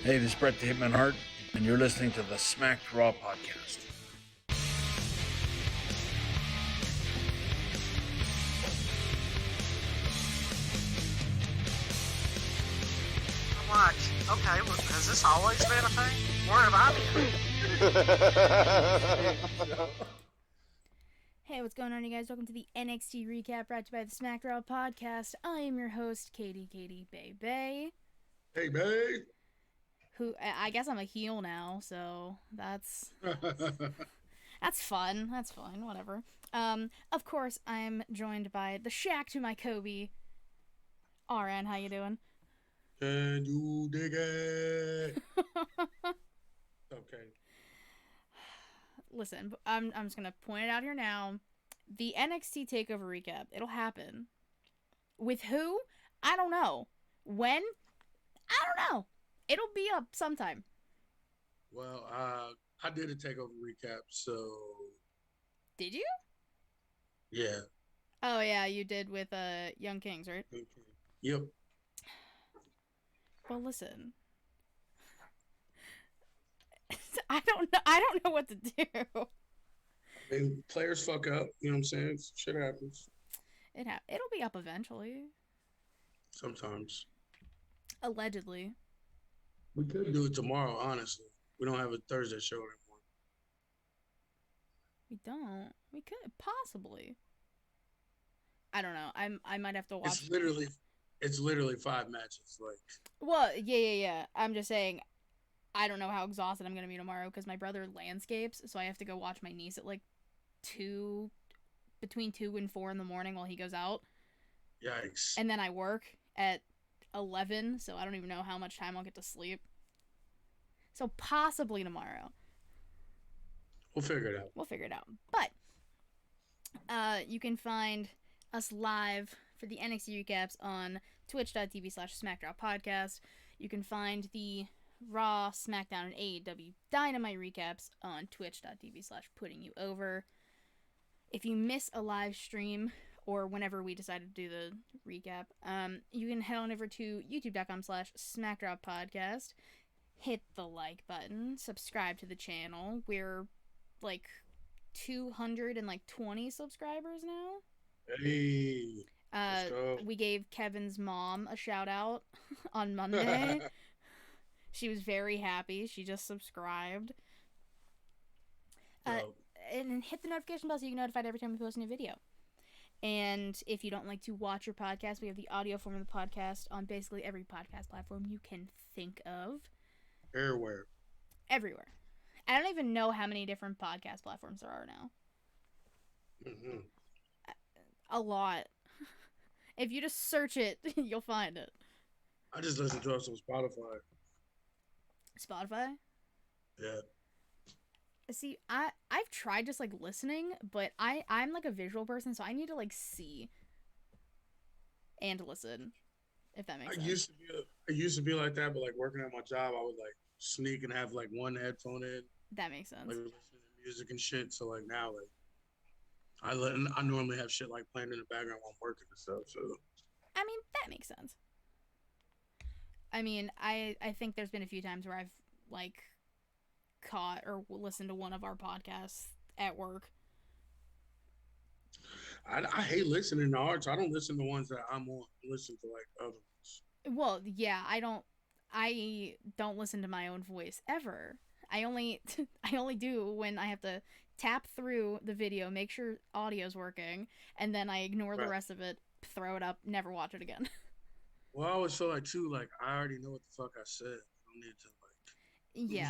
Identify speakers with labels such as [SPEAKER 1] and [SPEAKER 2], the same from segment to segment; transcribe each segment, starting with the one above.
[SPEAKER 1] Hey, this is Brett the Hitman Hart, and you're listening to the Smacked Raw podcast.
[SPEAKER 2] What? Okay, well, has this always been a thing? Where have I been?
[SPEAKER 3] Hey, what's going on, you guys? Welcome to the NXT recap brought to you by the Smacked Raw podcast. I am your host, Katie Bay.
[SPEAKER 4] Hey, babe.
[SPEAKER 3] Who I guess I'm a heel now, so that's fun. That's fine. Whatever. Of course, I'm joined by the Shaq to my Kobe. RN, how you doing?
[SPEAKER 4] Can you dig it? Okay.
[SPEAKER 3] Listen, I'm just gonna point it out here now. The NXT Takeover recap. It'll happen. With who? I don't know. When? I don't know. It'll be up sometime.
[SPEAKER 4] Well, I did a takeover recap, so
[SPEAKER 3] Did you?
[SPEAKER 4] yeah.
[SPEAKER 3] Oh yeah, you did with Young Kings, right?
[SPEAKER 4] Okay. Yep.
[SPEAKER 3] Well, listen. I don't know what to do.
[SPEAKER 4] I mean, players fuck up. You know what I'm saying? Shit happens
[SPEAKER 3] It'll be up eventually.
[SPEAKER 4] sometimes.
[SPEAKER 3] Allegedly.
[SPEAKER 4] We could do it tomorrow. Honestly, we don't have a Thursday show anymore.
[SPEAKER 3] We don't. We could possibly. I don't know. I might have to watch.
[SPEAKER 4] It's literally 5 matches. Like,
[SPEAKER 3] Well, yeah. I'm just saying. I don't know how exhausted I'm gonna be tomorrow because my brother landscapes, so I have to go watch my niece at like between 2 and 4 in the morning while he goes out.
[SPEAKER 4] yikes.
[SPEAKER 3] And then I work at 11, so I don't even know how much time I'll get to sleep. So possibly tomorrow.
[SPEAKER 4] We'll figure it out.
[SPEAKER 3] But you can find us live for the NXT recaps on twitch.tv/SmackDrop You can find the Raw, SmackDown, and AEW Dynamite recaps on twitch.tv/PuttingYouOver. If you miss a live stream or whenever we decide to do the recap, you can head on over to youtube.com/SmackDrop Hit the like button, subscribe to the channel. We're like 220 subscribers now.
[SPEAKER 4] Hey. Let's go.
[SPEAKER 3] We gave Kevin's mom a shout out on Monday. She was very happy. She just subscribed. And hit the notification bell so you get notified every time we post a new video. And if you don't like to watch your podcast, we have the audio form of the podcast on basically every podcast platform you can think of.
[SPEAKER 4] Everywhere.
[SPEAKER 3] I don't even know how many different podcast platforms there are now.
[SPEAKER 4] Mm-hmm.
[SPEAKER 3] A lot. If you just search it, you'll find it.
[SPEAKER 4] I just listened to us on Spotify.
[SPEAKER 3] Spotify?
[SPEAKER 4] Yeah.
[SPEAKER 3] See, I've tried just like listening, but I'm like a visual person, so I need to like see and listen. If that makes sense.
[SPEAKER 4] I used to be like that, but like working at my job, I would like sneak and have like one headphone in.
[SPEAKER 3] That makes sense.
[SPEAKER 4] Like listening to music and shit. So like now, like I normally have shit like playing in the background while I'm working and stuff. So
[SPEAKER 3] I mean, that makes sense. I mean, I think there's been a few times where I've like caught or listened to one of our podcasts at work.
[SPEAKER 4] I hate listening to ours. I don't listen to ones that I'm on. I listen to like other ones.
[SPEAKER 3] Well, yeah, I don't listen to my own voice ever. I only do when I have to tap through the video, make sure audio's working, and then I ignore the rest of it, throw it up, never watch it again.
[SPEAKER 4] Well, I always feel like too, like I already know what the fuck I said. I don't need to like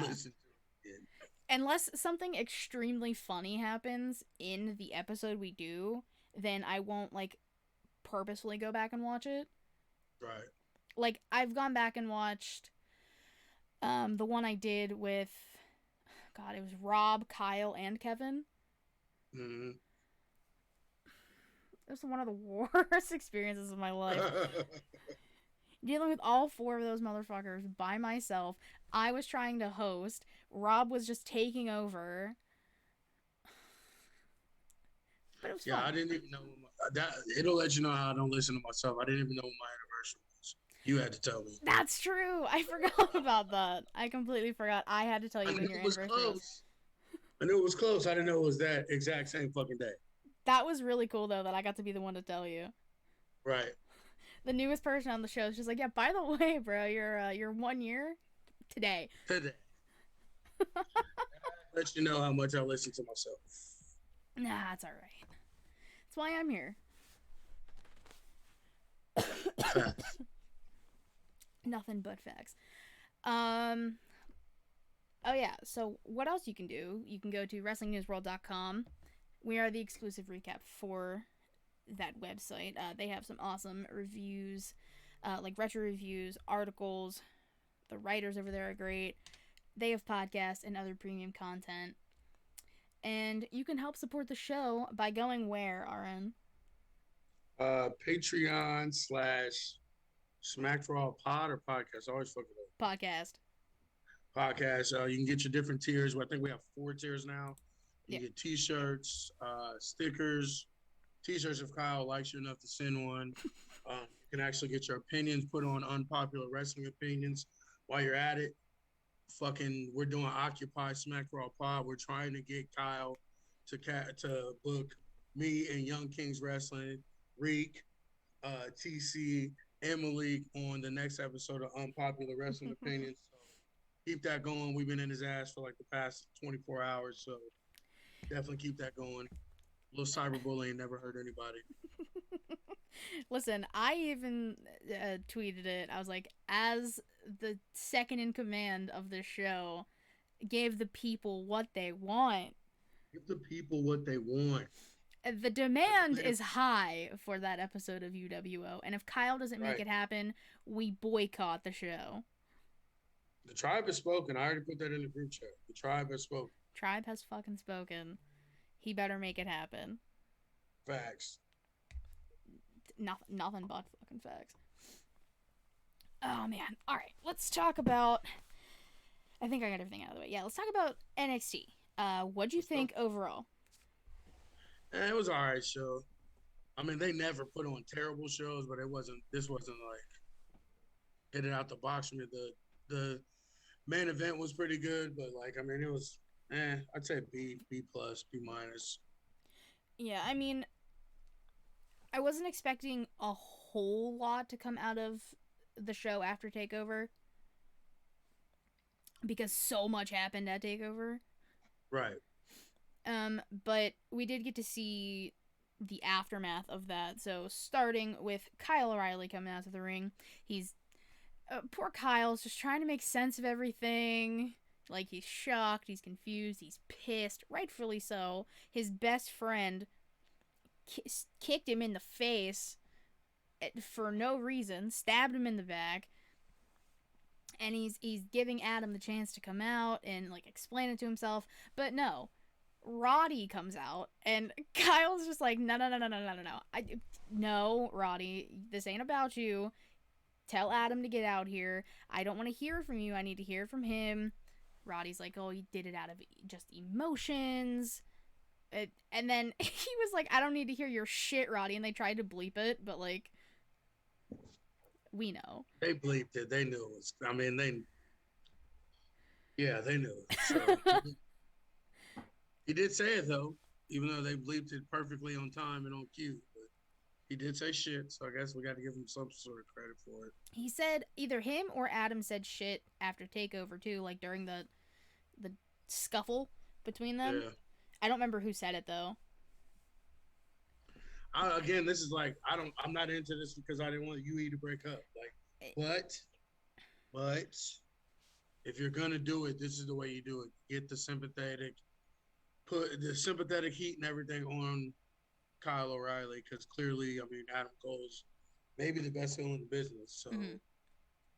[SPEAKER 4] listen to it again.
[SPEAKER 3] Unless something extremely funny happens in the episode we do, then I won't like purposefully go back and watch it.
[SPEAKER 4] Right.
[SPEAKER 3] Like I've gone back and watched the one I did with it was Rob, Kyle, and Kevin.
[SPEAKER 4] Mm-hmm.
[SPEAKER 3] It was one of the worst experiences of my life. Dealing with all 4 of those motherfuckers by myself. I was trying to host. Rob was just taking over. But it was fun.
[SPEAKER 4] I didn't even know that. It'll let you know how I don't listen to myself. I didn't even know what my anniversary was. You had to tell me.
[SPEAKER 3] That's true. I forgot about that. I completely forgot. I had to tell
[SPEAKER 4] I
[SPEAKER 3] you
[SPEAKER 4] knew
[SPEAKER 3] when your
[SPEAKER 4] it was
[SPEAKER 3] anniversary was.
[SPEAKER 4] close. I knew it was close. I didn't know it was that exact same fucking day.
[SPEAKER 3] That was really cool though that I got to be the one to tell you.
[SPEAKER 4] Right.
[SPEAKER 3] The newest person on the show is just like, yeah. By the way, bro, you're 1 year today.
[SPEAKER 4] Today. Let you know how much I listen to myself.
[SPEAKER 3] Nah, it's all right. That's why I'm here.
[SPEAKER 4] Facts.
[SPEAKER 3] Nothing but facts. Oh yeah. So what else you can do? You can go to WrestlingNewsWorld.com. We are the exclusive recap for that website. They have some awesome reviews, like retro reviews, articles. The writers over there are great. They have podcasts and other premium content. And you can help support the show by going where, RN?
[SPEAKER 4] Patreon / Smack for All Pod or podcast. I always fuck it up.
[SPEAKER 3] Podcast.
[SPEAKER 4] Podcast. You can get your different tiers. I think we have 4 tiers now. You get T-shirts, stickers. T-shirts if Kyle likes you enough to send one. You can actually get your opinions put on unpopular wrestling opinions while you're at it. We're doing Occupy Smack for All Pod. We're trying to get Kyle to book me and Young Kings Wrestling, Reek, TC, and Malik on the next episode of Unpopular Wrestling Opinions. So keep that going. We've been in his ass for like the past 24 hours, so definitely keep that going. A little cyberbullying never hurt anybody.
[SPEAKER 3] Listen, I even tweeted it. I was like, as the second in command of this show, give the people what they want.
[SPEAKER 4] Give the people what they want.
[SPEAKER 3] The demand is high for that episode of UWO, and if Kyle doesn't make it happen, we boycott the show.
[SPEAKER 4] The tribe has spoken. I already put that in the group chat. The tribe has spoken.
[SPEAKER 3] Tribe has fucking spoken. He better make it happen.
[SPEAKER 4] Facts.
[SPEAKER 3] Nothing but fucking facts. Oh man. All right, let's talk about. I think I got everything out of the way. Yeah, let's talk about NXT. What'd you think overall?
[SPEAKER 4] It was an alright show. I mean, they never put on terrible shows, but this wasn't like hit it out the box for me. The main event was pretty good, but like, I mean, it was, I'd say B plus, B minus.
[SPEAKER 3] Yeah, I mean, I wasn't expecting a whole lot to come out of the show after Takeover because so much happened at Takeover.
[SPEAKER 4] Right.
[SPEAKER 3] But we did get to see the aftermath of that. So starting with Kyle O'Reilly coming out to the ring, he's poor Kyle's just trying to make sense of everything. Like, he's shocked, he's confused, he's pissed, rightfully so. His best friend kicked him in the face for no reason, stabbed him in the back, and he's giving Adam the chance to come out and like explain it to himself, but no. Roddy comes out, and Kyle's just like, no. No, Roddy, this ain't about you. Tell Adam to get out here. I don't want to hear from you. I need to hear from him. Roddy's like, oh, he did it out of just emotions. And then he was like, I don't need to hear your shit, Roddy. And they tried to bleep it, but like, we know.
[SPEAKER 4] They bleeped it. They knew it was, I mean, they knew it. So. He did say it, though, even though they bleeped it perfectly on time and on cue. But he did say shit, so I guess we got to give him some sort of credit for it.
[SPEAKER 3] He said either him or Adam said shit after Takeover, too, like during the scuffle between them. Yeah. I don't remember who said it, though.
[SPEAKER 4] Again, this is like, I'm not into this because I didn't want UE to break up. Like, but if you're going to do it, this is the way you do it. Get the sympathetic. Put the sympathetic heat and everything on Kyle O'Reilly because clearly, I mean, Adam Cole's maybe the best heel in the business. So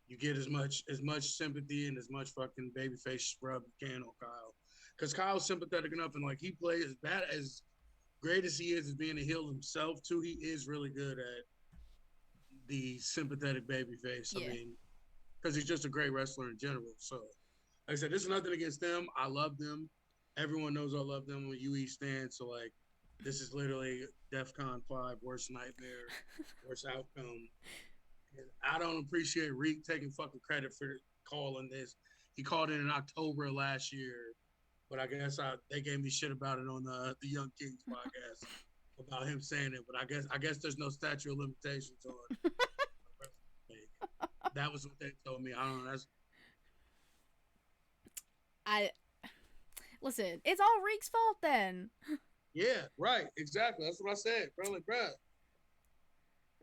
[SPEAKER 4] you get as much sympathy and as much fucking babyface rub you can on Kyle because Kyle's sympathetic enough and like he plays as great as he is as being a heel himself too. He is really good at the sympathetic babyface. Yeah. I mean, because he's just a great wrestler in general. So, like I said, this is nothing against them. I love them. Everyone knows I love them when UE stands. So, like, this is literally DEFCON 5, worst nightmare, worst outcome. I don't appreciate Reek taking fucking credit for calling this. He called it in October of last year, but I guess they gave me shit about it on the Young Kings podcast about him saying it. But I guess there's no statute of limitations on. That was what they told me. I don't know.
[SPEAKER 3] I listen. It's all Reek's fault then.
[SPEAKER 4] Yeah, right. Exactly. That's what I said. Bro, like, bro.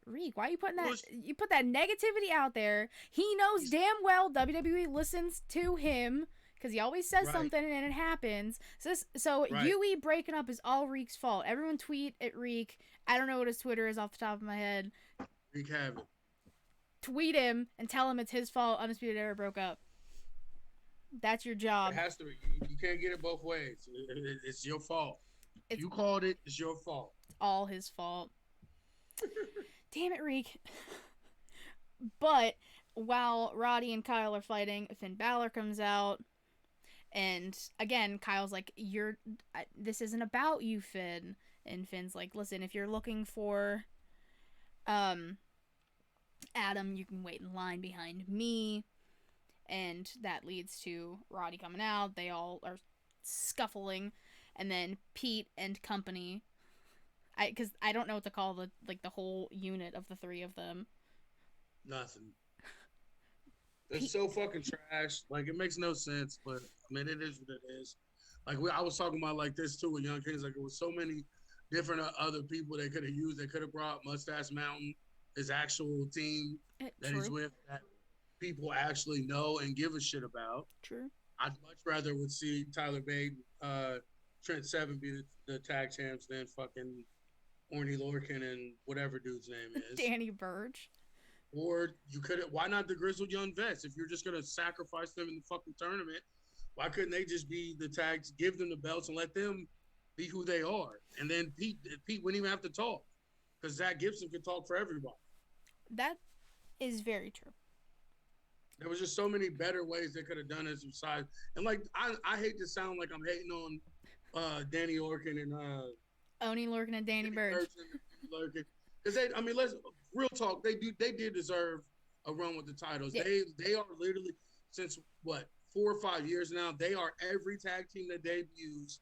[SPEAKER 3] Reek, why are you putting that? You put that negativity out there. He knows damn well WWE listens to him because he always says something and it happens. So UE breaking up is all Reek's fault. Everyone tweet at Reek. I don't know what his Twitter is off the top of my head.
[SPEAKER 4] Reek have it.
[SPEAKER 3] Tweet him and tell him it's his fault Undisputed Era broke up. That's your job.
[SPEAKER 4] It has to be. You can't get it both ways. It's your fault. If you called it, it's your fault.
[SPEAKER 3] It's all his fault. Damn it, Reek. But while Roddy and Kyle are fighting, Finn Balor comes out. And again, Kyle's like, this isn't about you, Finn. And Finn's like, listen, if you're looking for Adam, you can wait in line behind me. And that leads to Roddy coming out. They all are scuffling. And then Pete and company, because I don't know what to call the whole unit of the three of them.
[SPEAKER 4] Nothing. It's so fucking trash. Like, it makes no sense, but I mean, it is what it is. Like, I was talking about like this too with Young Kings. Like, it was so many different other people they could have used. They could have brought Mustache Mountain, his actual team that he's with, that people actually know and give a shit about.
[SPEAKER 3] True.
[SPEAKER 4] I'd much rather would see Tyler Bate, Trent Seven be the tag champs than fucking Orny Lorcan and whatever dude's name is.
[SPEAKER 3] Danny Burge.
[SPEAKER 4] Or you could, why not the Grizzled Young Vets? If you're just gonna sacrifice them in the fucking tournament, why couldn't they just be the tags, give them the belts, and let them be who they are? And then Pete wouldn't even have to talk because Zach Gibson could talk for everybody. That
[SPEAKER 3] is very true.
[SPEAKER 4] There was just so many better ways they could have done it. Besides, and like I hate to sound like I'm hating on Danny Orkin and
[SPEAKER 3] Oni Lorcan and Danny Burge.
[SPEAKER 4] Because let's real talk. They did deserve a run with the titles. Yeah. They are literally, since what, 4 or 5 years now, they are every tag team that debuts.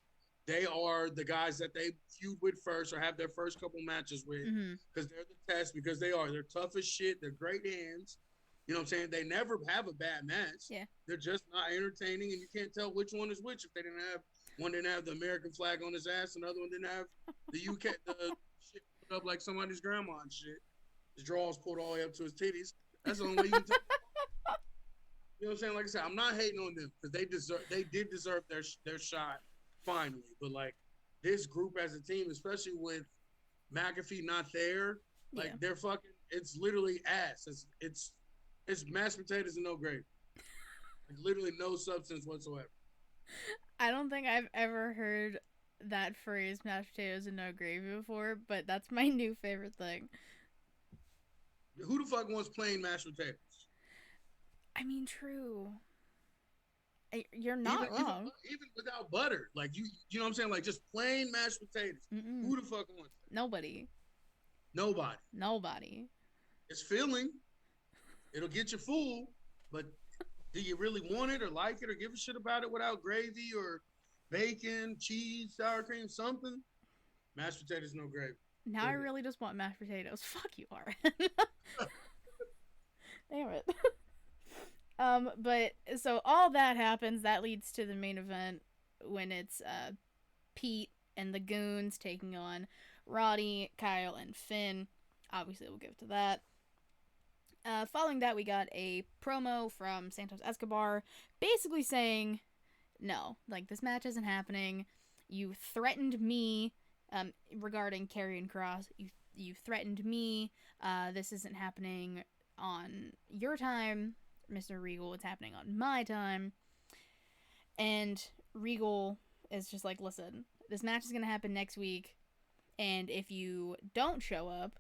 [SPEAKER 4] They are the guys that they feud with first or have their first couple matches with because they're the test. Because they're tough as shit. They're great hands. You know what I'm saying? They never have a bad match.
[SPEAKER 3] Yeah.
[SPEAKER 4] They're just not entertaining, and you can't tell which one is which if they didn't have. One didn't have the American flag on his ass, another one didn't have the UK, the shit put up like somebody's grandma and shit. His drawers pulled all the way up to his titties. That's the only way you can tell. You know what I'm saying? Like I said, I'm not hating on them because they did deserve their shot finally. But like this group as a team, especially with McAfee not there, like they're fucking. It's literally ass. It's mashed potatoes and no gravy. Like literally no substance whatsoever.
[SPEAKER 3] I don't think I've ever heard that phrase, mashed potatoes and no gravy, before, but that's my new favorite thing.
[SPEAKER 4] Who the fuck wants plain mashed potatoes? I
[SPEAKER 3] mean, true. You're not wrong.
[SPEAKER 4] Even without butter. Like, you know what I'm saying? Like, just plain mashed potatoes.
[SPEAKER 3] Mm-mm.
[SPEAKER 4] Who the fuck wants that?
[SPEAKER 3] Nobody.
[SPEAKER 4] It's filling. It'll get you full, but do you really want it or like it or give a shit about it without gravy or bacon, cheese, sour cream, something? Mashed potatoes, no gravy.
[SPEAKER 3] Now I really just want mashed potatoes. Fuck you, Aaron. Damn it. But so all that happens. That leads to the main event when it's Pete and the Goons taking on Roddy, Kyle, and Finn. Obviously, we'll get to that. Following that, we got a promo from Santos Escobar basically saying, no, like, this match isn't happening. You threatened me regarding Karrion Kross. You threatened me. This isn't happening on your time, Mr. Regal. It's happening on my time. And Regal is just like, listen, this match is going to happen next week. And if you don't show up,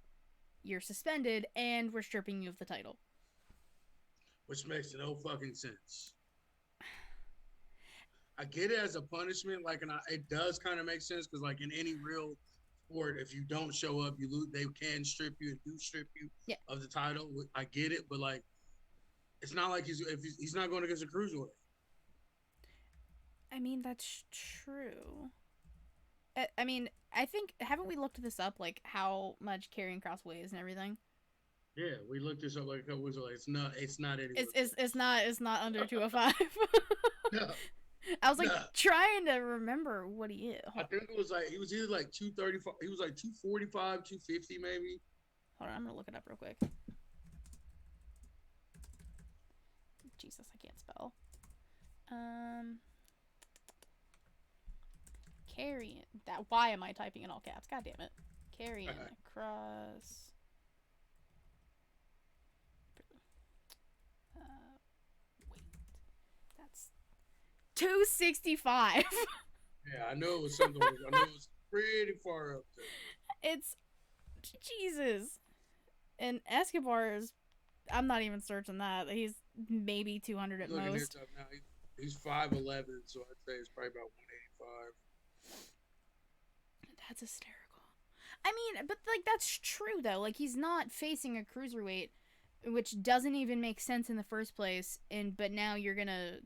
[SPEAKER 3] you're suspended, and we're stripping you of the title.
[SPEAKER 4] Which makes no fucking sense. I get it as a punishment, like, and it does kind of make sense because, like, in any real sport. If you don't show up, you lose. They can strip you and do strip you
[SPEAKER 3] Yeah.
[SPEAKER 4] of the title. I get it, but like, it's not like he's not going against a cruiserweight.
[SPEAKER 3] I mean, that's true. I mean, I think haven't we looked this up, like how much Karrion Kross weighs and everything?
[SPEAKER 4] Yeah, we looked this up like a couple weeks ago. It's not anywhere.
[SPEAKER 3] It's not under 205.
[SPEAKER 4] No,
[SPEAKER 3] I was like
[SPEAKER 4] no.
[SPEAKER 3] trying to remember what he is.
[SPEAKER 4] I think it was like he was either like 235. He was like 245, 250 maybe.
[SPEAKER 3] Hold on, I'm gonna look it up real quick. Jesus, I can't spell. Karrion. That. Why am I typing in all caps? God damn it. Karrion Kross. Wait. That's 265.
[SPEAKER 4] Yeah, I know it was something. I know it was pretty far up there.
[SPEAKER 3] It's Jesus. And Escobar is. I'm not even searching that. He's maybe 200 at
[SPEAKER 4] Looking
[SPEAKER 3] most.
[SPEAKER 4] this up now. He's 5'11", so I'd say it's probably about 185.
[SPEAKER 3] That's hysterical. I mean, but like that's true though. Like he's not facing a cruiserweight, which doesn't even make sense in the first place. But now you're gonna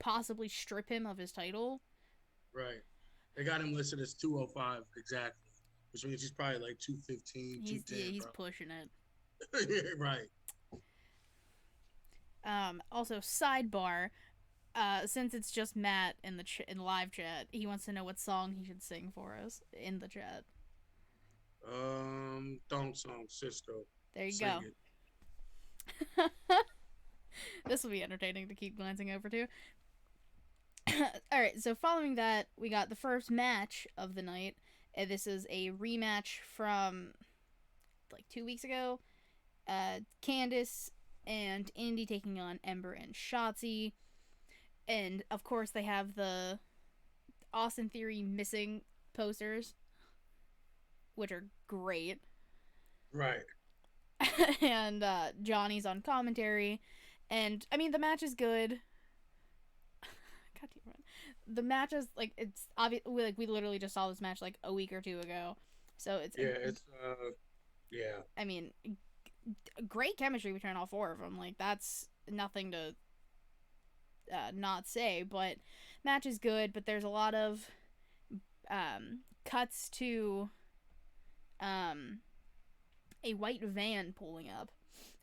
[SPEAKER 3] possibly strip him of his title.
[SPEAKER 4] Right. They got him listed as 205 exactly, which means he's probably like 215, 210.
[SPEAKER 3] Yeah, he's pushing it.
[SPEAKER 4] Right.
[SPEAKER 3] Also, sidebar. Since it's just Matt in the in live chat, he wants to know what song he should sing for us in the chat.
[SPEAKER 4] Thong Song, Cisco.
[SPEAKER 3] There you
[SPEAKER 4] Sing
[SPEAKER 3] go. This will be entertaining to keep glancing over to. Alright, so following that, we got the first match of the night. This is a rematch from like 2 weeks ago. Candice and Indy taking on Ember and Shotzi. And of course they have the Austin Theory missing posters, which are great.
[SPEAKER 4] Right.
[SPEAKER 3] And Johnny's on commentary. And I mean the match is good. God damn it. The match is like it's obvious. We literally just saw this match like a week or two ago. So it's
[SPEAKER 4] yeah.
[SPEAKER 3] I mean, great chemistry between all four of them. Like that's nothing to not say, but match is good, but there's a lot of cuts to a white van pulling up,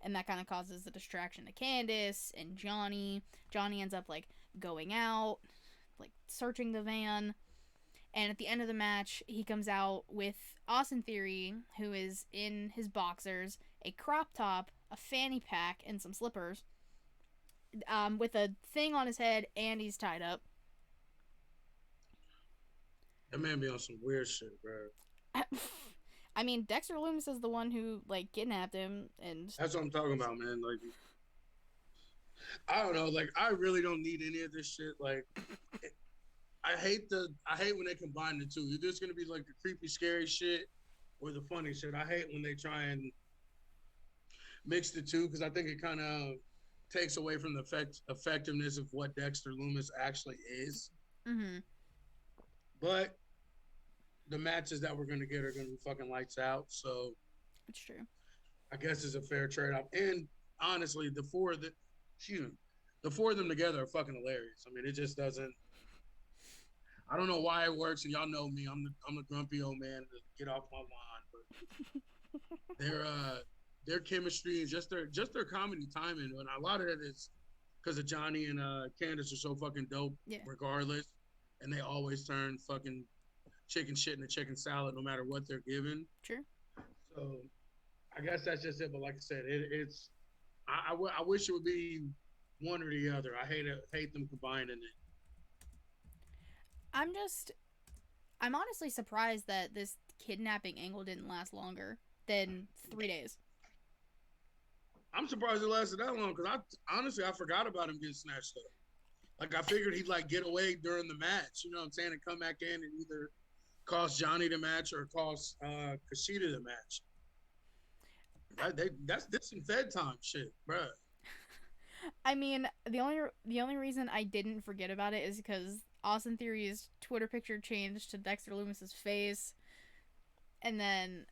[SPEAKER 3] and that kind of causes a distraction to Candice and Johnny. Johnny ends up like going out, like searching the van, and at the end of the match he comes out with Austin Theory, who is in his boxers, a crop top, a fanny pack, and some slippers, with a thing on his head, and he's tied up.
[SPEAKER 4] That man be on some weird shit, bro.
[SPEAKER 3] I mean, Dexter Lumis is the one who like kidnapped him, and
[SPEAKER 4] That's what I'm talking about, man. Like, I don't know. Like, I really don't need any of this shit. Like, I hate when they combine the two. Either it's gonna be like the creepy, scary shit or the funny shit. I hate when they try and mix the two because I think it kind of takes away from the effectiveness of what Dexter Lumis actually is.
[SPEAKER 3] Mm-hmm.
[SPEAKER 4] But the matches that we're gonna get are gonna be fucking lights out. So
[SPEAKER 3] It's true.
[SPEAKER 4] I guess it's a fair trade-off. And honestly, the four of them together are fucking hilarious. I mean, it just doesn't. I don't know why it works, and y'all know me. I'm the grumpy old man to get off my lawn. But their chemistry and just their comedy timing, and a lot of that is because of Johnny and Candice are so fucking dope, regardless, and they always turn fucking chicken shit into chicken salad no matter what they're given.
[SPEAKER 3] Sure.
[SPEAKER 4] So I guess that's just it. But like I said, it's I wish it would be one or the other. I hate them combining it.
[SPEAKER 3] I'm honestly surprised that this kidnapping angle didn't last longer than 3 days.
[SPEAKER 4] I'm surprised it lasted that long because I forgot about him getting snatched up. Like I figured he'd like get away during the match, you know what I'm saying, and come back in and either cost Johnny the match or cost Kushida the match. That's some Fed time shit, bruh.
[SPEAKER 3] I mean, the only reason I didn't forget about it is because Austin Theory's Twitter picture changed to Dexter Lumis's face, And then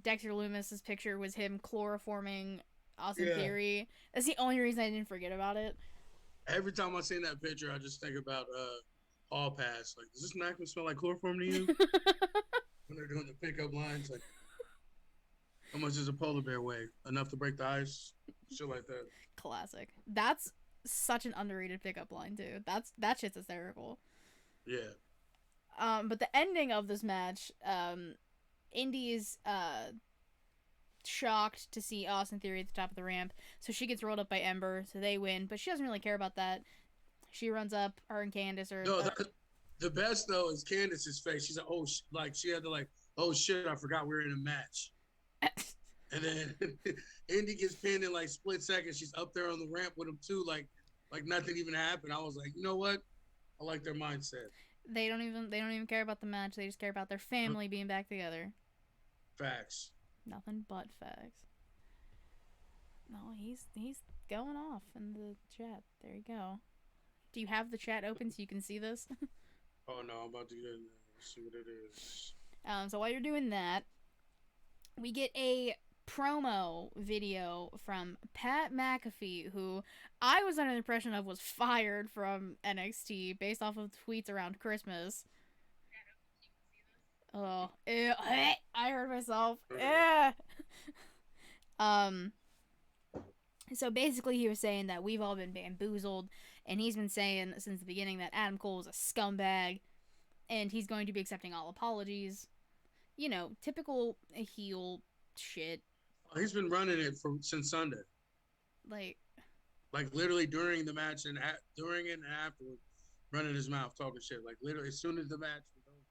[SPEAKER 3] Dexter Loomis's picture was him chloroforming Austin
[SPEAKER 4] Yeah.
[SPEAKER 3] Theory. That's the only reason I didn't forget about it.
[SPEAKER 4] Every time I seen that picture, I just think about Hall Pass. Like, does this napkin smell like chloroform to you? When they're doing the pickup lines, like, how much does a polar bear weigh? Enough to break the ice? Shit like that.
[SPEAKER 3] Classic. That's such an underrated pickup line too. That shit's hysterical.
[SPEAKER 4] Yeah.
[SPEAKER 3] But the ending of this match, Indy's shocked to see Austin Theory at the top of the ramp, so she gets rolled up by Ember, so they win, but she doesn't really care about that. She runs up, her and Candice are...
[SPEAKER 4] No, the best, though, is Candice's face. She's like, oh, like, she had to, like, oh, shit, I forgot we were in a match. And then Indy gets pinned in, like, split seconds. She's up there on the ramp with him, too, like nothing even happened. I was like, you know what? I like their mindset.
[SPEAKER 3] They don't even care about the match. They just care about their family being back together.
[SPEAKER 4] Facts.
[SPEAKER 3] Nothing but facts. No, he's going off in the chat. There you go. Do you have the chat open so you can see this?
[SPEAKER 4] Oh no, I'm about to get in there. Let's see what it is.
[SPEAKER 3] So while you're doing that, we get a promo video from Pat McAfee, who I was under the impression of was fired from NXT based off of tweets around Christmas. Oh, ew, I heard myself. So basically he was saying that we've all been bamboozled, and he's been saying since the beginning that Adam Cole is a scumbag, and he's going to be accepting all apologies. You know, typical heel shit.
[SPEAKER 4] He's been running it since Sunday.
[SPEAKER 3] Like
[SPEAKER 4] literally during the match and during it and afterward, running his mouth, talking shit. Like literally, as soon as the match was over,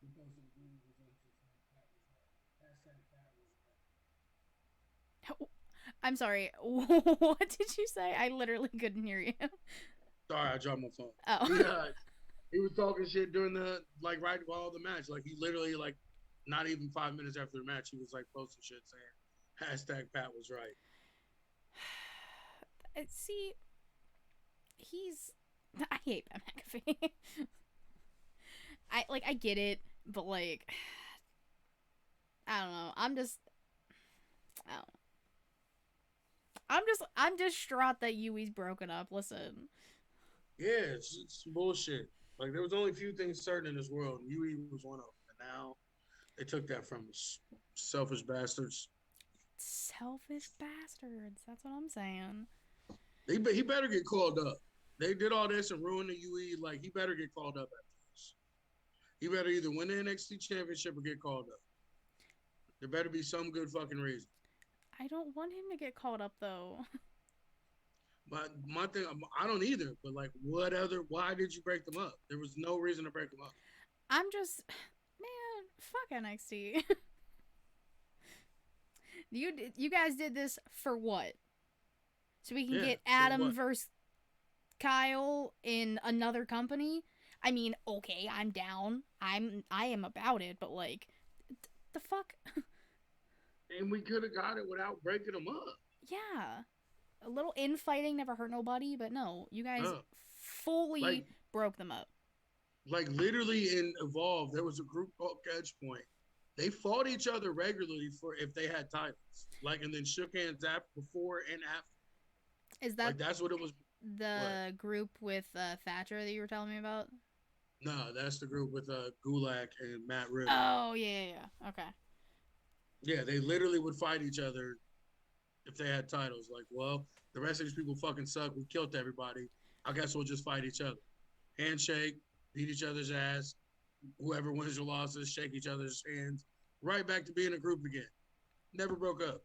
[SPEAKER 4] he posted a video was on
[SPEAKER 3] I'm sorry. What did you say? I literally couldn't hear you.
[SPEAKER 4] Sorry, I dropped my phone.
[SPEAKER 3] Oh.
[SPEAKER 4] Yeah, he was talking shit during the right while the match. Like he literally not even 5 minutes after the match, he was like posting shit saying #Pat was right.
[SPEAKER 3] See, I hate Pat McAfee. I get it, but I don't know. I don't know. I'm distraught that Yui's broken up. Listen.
[SPEAKER 4] Yeah, it's bullshit. Like there was only a few things certain in this world. Yui was one of them. And now they took that from us. Selfish bastards.
[SPEAKER 3] Selfish bastards. That's what I'm saying.
[SPEAKER 4] He better get called up. They did all this and ruined the UE. Like he better get called up after this. He better either win the NXT championship or get called up. There better be some good fucking reason.
[SPEAKER 3] I don't want him to get called up though.
[SPEAKER 4] But my thing, I don't either. But why did you break them up? There was no reason to break them up.
[SPEAKER 3] I'm just, man, fuck NXT. You guys did this for what? So we can get Adam versus Kyle in another company? I mean, okay, I'm down. I am about it, but the fuck?
[SPEAKER 4] And we could have got it without breaking them up.
[SPEAKER 3] Yeah. A little infighting never hurt nobody, but no, you guys fully broke them up. Like
[SPEAKER 4] literally in Evolve, there was a group called Catch Point. They fought each other regularly for if they had titles. And then shook hands before and after.
[SPEAKER 3] Is that
[SPEAKER 4] that's what it was?
[SPEAKER 3] The group with Thatcher that you were telling me about?
[SPEAKER 4] No, that's the group with Gulak and Matt Riddle.
[SPEAKER 3] Oh yeah. Okay.
[SPEAKER 4] Yeah, they literally would fight each other if they had titles. The rest of these people fucking suck. We killed everybody. I guess we'll just fight each other. Handshake, beat each other's ass. Whoever wins or losses, shake each other's hands. Right back to being a group again. Never broke up.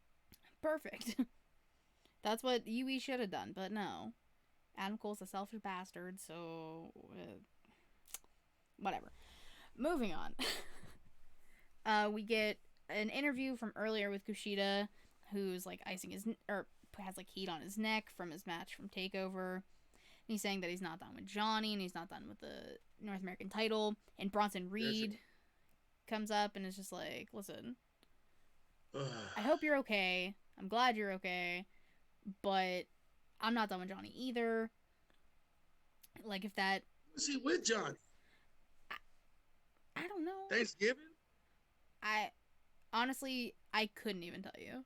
[SPEAKER 3] Perfect. That's what UE should have done, but no. Adam Cole's a selfish bastard, so whatever. Moving on. We get an interview from earlier with Kushida, who's icing his or has heat on his neck from his match from Takeover. And he's saying that he's not done with Johnny and he's not done with the North American title. And Bronson Reed comes up and is just like, listen, I hope you're okay. I'm glad you're okay, but I'm not done with Johnny either. If that...
[SPEAKER 4] Was he with Johnny?
[SPEAKER 3] I don't know.
[SPEAKER 4] Thanksgiving?
[SPEAKER 3] Honestly, I couldn't even tell you.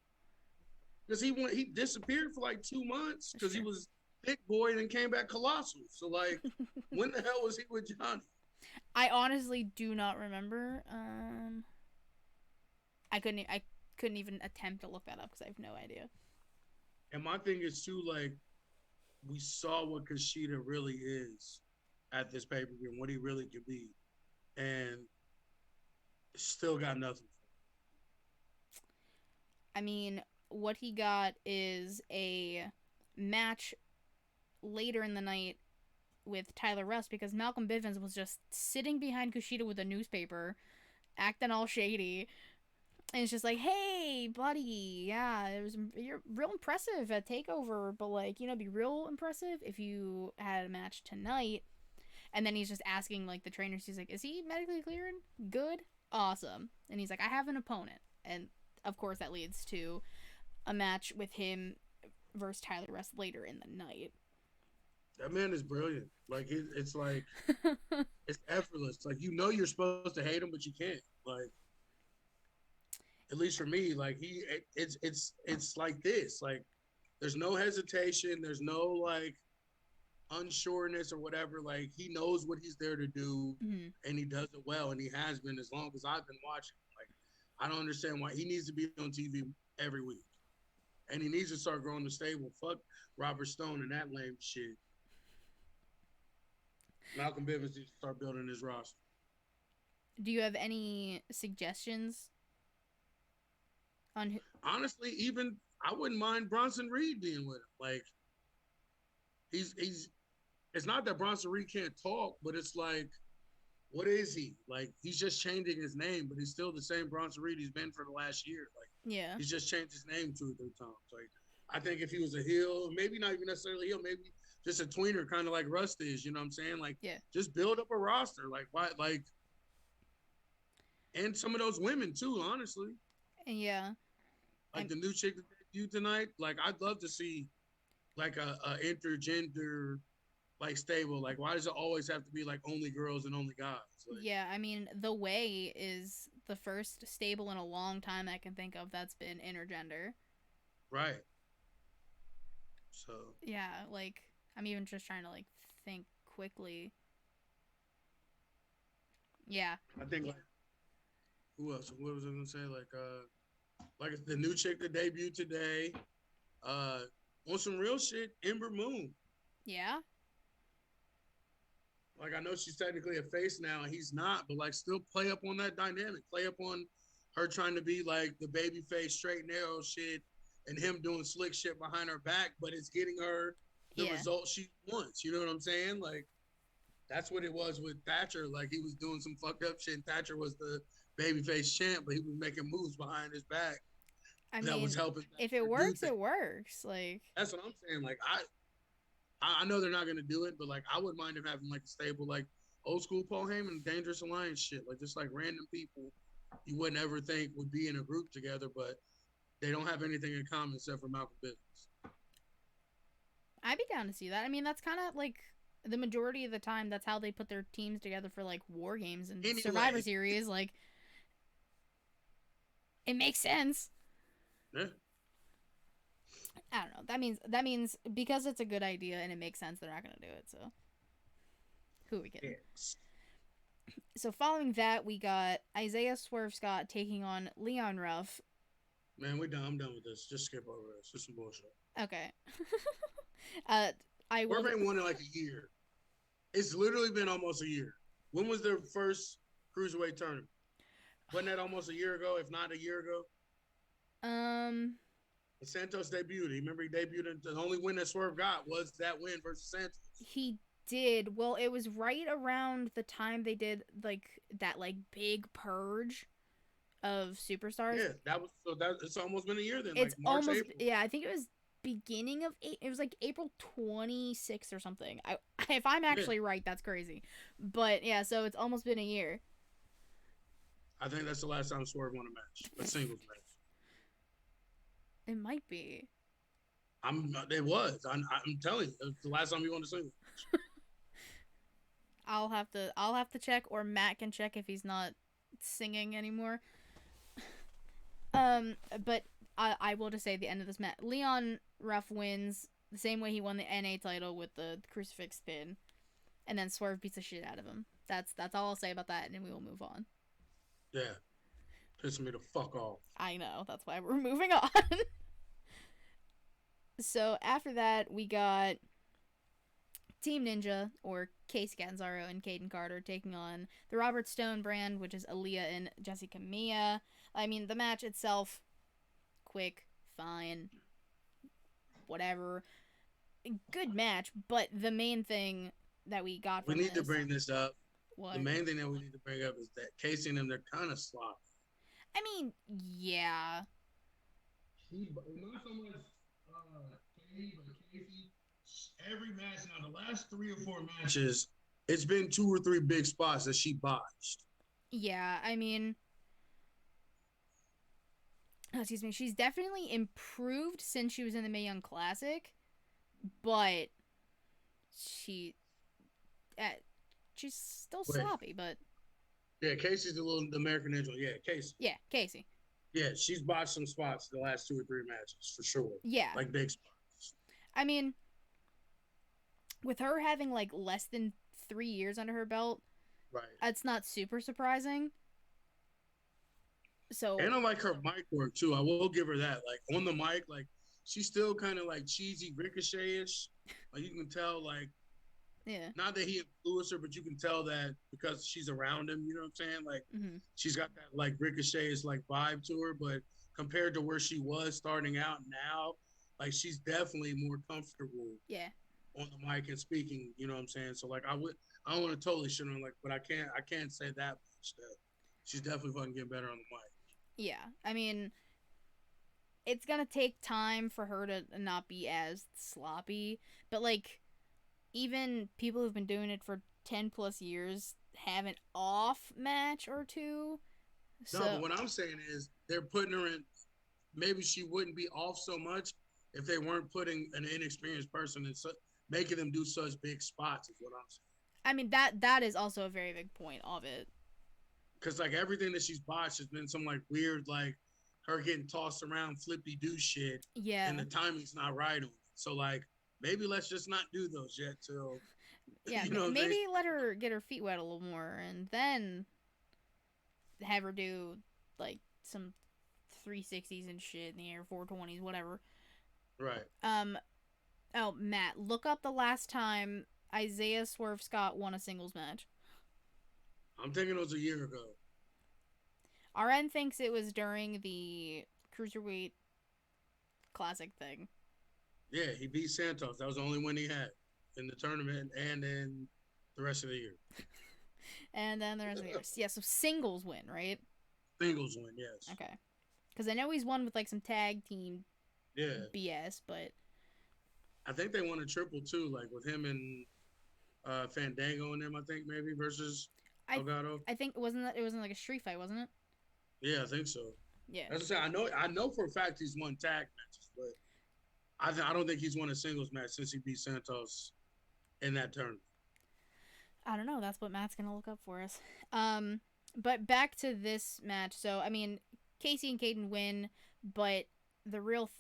[SPEAKER 4] Because he disappeared for like 2 months because he
[SPEAKER 3] True.
[SPEAKER 4] was Big Boy and then came back Colossal. So like, when the hell was he with Johnny?
[SPEAKER 3] I honestly do not remember. I couldn't even attempt to look that up because I have no idea.
[SPEAKER 4] And my thing is too, like, we saw what Kushida really is at this pay per view and what he really could be, and still got nothing.
[SPEAKER 3] I mean, what he got is a match later in the night with Tyler Rust because Malcolm Bivens was just sitting behind Kushida with a newspaper, acting all shady. And it's just like, hey, buddy, yeah, you're real impressive at Takeover, but like, it'd be real impressive if you had a match tonight. And then he's just asking like the trainers, he's like, is he medically cleared? Good, awesome. And he's like, I have an opponent, and of course that leads to a match with him versus Tyler Rust later in the night.
[SPEAKER 4] That man is brilliant. Like it's like it's effortless. Like you're supposed to hate him, but you can't. Like at least for me, like it's like this. Like there's no hesitation. There's no like unsureness or whatever. Like he knows what he's there to do,
[SPEAKER 3] Mm-hmm.
[SPEAKER 4] and he does it well, and he has been as long as I've been watching. Like I don't understand why he needs to be on TV every week, and he needs to start growing the stable. Fuck Robert Stone and that lame shit. Malcolm Bivens needs to start building his roster.
[SPEAKER 3] Do you have any suggestions on who?
[SPEAKER 4] Honestly, even I wouldn't mind Bronson Reed being with him. Like he's it's not that Bronson Reed can't talk, but it's like, what is he? Like he's just changing his name, but he's still the same Bronson Reed he's been for the last year. Like
[SPEAKER 3] Yeah.
[SPEAKER 4] he's just changed his name 2 or 3 times. Like I think if he was a heel, maybe not even necessarily heel, maybe just a tweener, kind of like Rust is. You know what I'm saying? Like
[SPEAKER 3] Yeah.
[SPEAKER 4] just build up a roster. Like why? Like and some of those women too. Honestly,
[SPEAKER 3] Yeah.
[SPEAKER 4] like the new chick that debuted tonight. Like I'd love to see like a intergender like stable. Like why does it always have to be like only girls and only guys? Like,
[SPEAKER 3] Yeah, I mean, The Way is the first stable in a long time I can think of that's been intergender.
[SPEAKER 4] right. So
[SPEAKER 3] Yeah, like I'm even just trying to like think quickly. Yeah.
[SPEAKER 4] I think like who else? What was I gonna say? Like the new chick that debuted today. On some real shit, Ember Moon.
[SPEAKER 3] Yeah.
[SPEAKER 4] Like I know she's technically a face now and he's not, but like still play up on that dynamic. Play up on her trying to be like the baby face, straight and narrow shit, and him doing slick shit behind her back, but it's getting her the result she wants. You know what I'm saying? Like that's what it was with Thatcher. Like he was doing some fucked up shit. Thatcher was the babyface champ, but he was making moves behind his back.
[SPEAKER 3] I
[SPEAKER 4] that
[SPEAKER 3] mean,
[SPEAKER 4] was helping.
[SPEAKER 3] If it works, it works. Like
[SPEAKER 4] that's what I'm saying. Like I know they're not gonna do it, but like I wouldn't mind him having like a stable, like old school Paul Heyman, Dangerous Alliance shit, like just like random people you wouldn't ever think would be in a group together, but they don't have anything in common except for Malcolm Bivens.
[SPEAKER 3] I'd be down to see that. I mean, that's kind of like the majority of the time. That's how they put their teams together for like War Games and Survivor Series. Like it makes sense.
[SPEAKER 4] Yeah.
[SPEAKER 3] I don't know. That means because it's a good idea and it makes sense, they're not gonna do it. So who are we getting?
[SPEAKER 4] Yes.
[SPEAKER 3] So following that, we got Isaiah Swerve Scott taking on Leon Ruff.
[SPEAKER 4] Man, we're done. I'm done with this. Just skip over this. It's some bullshit.
[SPEAKER 3] Okay. I will.
[SPEAKER 4] Swerve ain't won in like a year. It's literally been almost a year. When was their first cruiserweight tournament? Wasn't that almost a year ago, if not a year ago? Santos debuted. Remember, he debuted. The only win that Swerve got was that win versus Santos.
[SPEAKER 3] He did. Well, it was right around the time they did like that big purge of superstars.
[SPEAKER 4] Yeah, that was it's almost been a year then.
[SPEAKER 3] It's
[SPEAKER 4] like March,
[SPEAKER 3] almost
[SPEAKER 4] April.
[SPEAKER 3] Yeah. I think it was beginning of it was like April 26th or something. If I'm actually right, that's crazy. But yeah, so it's almost been a year.
[SPEAKER 4] I think that's the last time Swerve won a match, a singles match.
[SPEAKER 3] It might be.
[SPEAKER 4] It was. I'm telling you, it was the last time he won a singles match.
[SPEAKER 3] I'll have to check, or Matt can check if he's not singing anymore. But I will just say at the end of this match, Leon Ruff wins the same way he won the NA title with the crucifix pin, and then Swerve beats the shit out of him. That's all I'll say about that, and then we will move on.
[SPEAKER 4] Yeah, pissing me the fuck off.
[SPEAKER 3] I know, that's why we're moving on. So after that, we got Team Ninja, or Casey Catanzaro and Caden Carter, taking on the Robert Stone brand, which is Aaliyah and Jessica Mia. I mean, the match itself, quick, fine, whatever. Good match, but the main thing that we got from
[SPEAKER 4] We need to bring this up.
[SPEAKER 3] What?
[SPEAKER 4] The main thing that we need to bring up is that Casey and them, they're kind of sloppy.
[SPEAKER 3] I mean, yeah.
[SPEAKER 4] Not so much Katie, but Casey. Every match now, the last 3 or 4 matches, it's been 2 or 3 big spots that she botched.
[SPEAKER 3] Yeah, I mean, excuse me, she's definitely improved since she was in the Mae Young Classic, but she's still sloppy. But
[SPEAKER 4] yeah, Casey's the American Angel. Yeah, Casey.
[SPEAKER 3] Yeah, Casey.
[SPEAKER 4] Yeah, she's botched some spots the last 2 or 3 matches for sure.
[SPEAKER 3] Yeah,
[SPEAKER 4] like big spots.
[SPEAKER 3] I mean, with her having like less than 3 years under her belt,
[SPEAKER 4] right?
[SPEAKER 3] It's not super surprising. So,
[SPEAKER 4] and I like her mic work too. I will give her that. Like on the mic, like she's still kind of like cheesy Ricochet-ish. Like you can tell, like,
[SPEAKER 3] yeah.
[SPEAKER 4] Not that he influenced her, but you can tell that because she's around him. You know what I'm saying? Like she's got that like Ricochet-ish like vibe to her. But compared to where she was starting out now, like she's definitely more comfortable.
[SPEAKER 3] Yeah.
[SPEAKER 4] On the mic and speaking, you know what I'm saying? So like I don't want to totally shit on, like, but I can't say that much. That she's definitely fucking getting better on the mic.
[SPEAKER 3] Yeah, I mean, it's gonna take time for her to not be as sloppy, but like, even people who've been doing it for 10 plus years have an off match or two. So,
[SPEAKER 4] no, but what I'm saying is they're putting her in. Maybe she wouldn't be off so much if they weren't putting an inexperienced person in, making them do such big spots. Is what I'm saying.
[SPEAKER 3] I mean, that is also a very big point of it.
[SPEAKER 4] Because like everything that she's botched has been some like weird, like her getting tossed around flippy do shit.
[SPEAKER 3] Yeah.
[SPEAKER 4] And the timing's not right on it. So like maybe let's just not do those yet till.
[SPEAKER 3] Yeah, maybe let her get her feet wet a little more, and then have her do like some 360s and shit in the air, 420s, whatever.
[SPEAKER 4] Right.
[SPEAKER 3] Oh, Matt, look up the last time Isaiah Swerve Scott won a singles match.
[SPEAKER 4] I'm thinking it was a year ago.
[SPEAKER 3] RN thinks it was during the Cruiserweight Classic thing.
[SPEAKER 4] Yeah, he beat Santos. That was the only win he had in the tournament and in the rest of the year.
[SPEAKER 3] And then the rest of the year. Yeah, so singles win, right?
[SPEAKER 4] Singles win, yes.
[SPEAKER 3] Okay. Because I know he's won with like some tag team BS, but
[SPEAKER 4] I think they won a triple too, like with him and Fandango and them, I think maybe versus Elgato.
[SPEAKER 3] I think it wasn't like a street fight, wasn't it?
[SPEAKER 4] Yeah, I think so.
[SPEAKER 3] Yeah.
[SPEAKER 4] As I say, I know for a fact he's won tag matches, but I don't think he's won a singles match since he beat Santos in that tournament.
[SPEAKER 3] I don't know. That's what Matt's gonna look up for us. But back to this match. So I mean, Casey and Caden win, but the real